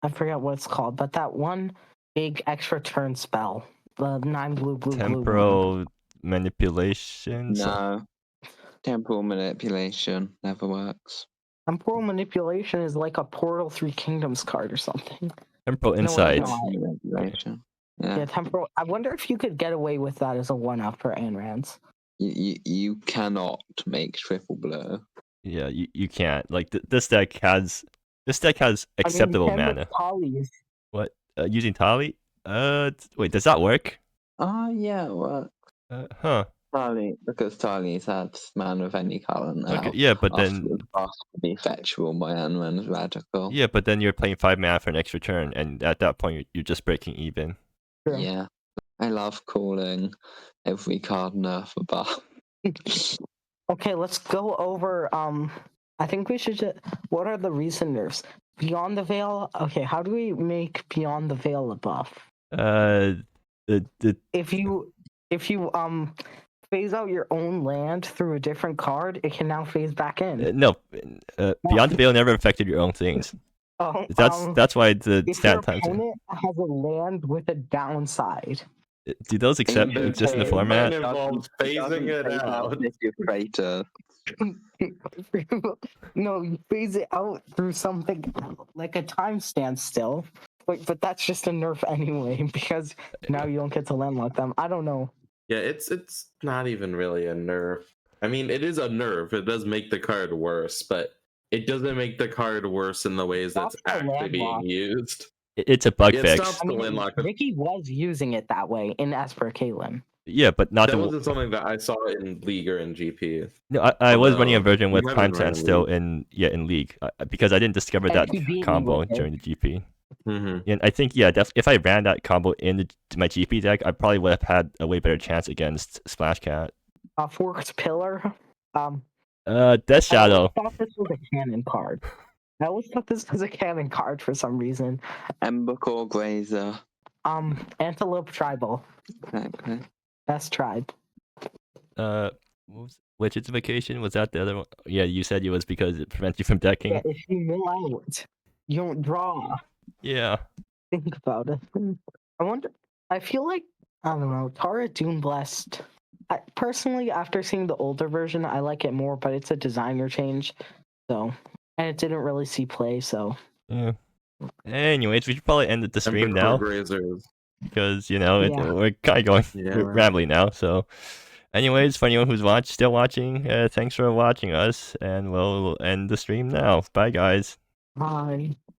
I forget what it's called, but that one big extra turn spell, the 9 blue. Temporal manipulation. No. Temporal manipulation never works. Temporal manipulation is like a Portal 3 Kingdoms card or something. Temporal insight. Yeah, temporal. I wonder if you could get away with that as a 1-up for Ayn Rand's. You cannot make triple blur. Yeah, you can't. Like this deck has acceptable mana. What? Using Tally? Wait, does that work? Yeah, it works. Tally, because Tally's had mana of any color now. Okay, yeah, but then to be fetchable by Anran's Radical. Yeah, but then you're playing 5 mana for an extra turn, and at that point you're just breaking even. Sure. Yeah, I love calling every card nerf a buff. Okay, let's go over. I think we should. What are the recent nerfs? Beyond the Veil. Okay, how do we make Beyond the Veil a buff? If you phase out your own land through a different card, it can now phase back in. No, Beyond the Veil never affected your own things. That's why the stat times. If your opponent has a land with a downside. Do those exist in the format? It involves phasing it out. No, you phase it out through something like a time standstill. But that's just a nerf anyway, because now you don't get to landlock them. I don't know. Yeah, it's not even really a nerf. I mean, it is a nerf. It does make the card worse, but it doesn't make the card worse in the ways that's Stops the actually being landlock. used. It's a bug It fix. stops I the mean, landlock. Ricky was using it that way in Esper Kalim. Yeah, but not That the. wasn't something that I saw in League or in GP. No, I was running a Although, version you with haven't Prime run Sense in still League. in League because I didn't discover And that he beat me combo with it. during the GP. Mm-hmm. And I think if I ran that combo in my GP deck, I probably would have had a way better chance against Splash Cat. Forked Pillar. Death I Shadow. always thought this was a cannon card. I always thought this was a cannon card for some reason. Ember Core Grazer. Antelope Tribal. Okay. Best tribe. Witchification, was that the other one? Yeah, you said it was because it prevents you from decking. Yeah, if you mill out, you don't draw. Yeah. Think about it. I wonder. I feel like I don't know. Tara Dune Blessed. Personally, after seeing the older version, I like it more, but it's a designer change, so and it didn't really see play. So Yeah. Anyways, we should probably end the stream now because Yeah. we're kind of going Yeah. rambling now. So, anyways, for anyone who's still watching, thanks for watching us, and we'll end the stream now. Bye, guys. bye.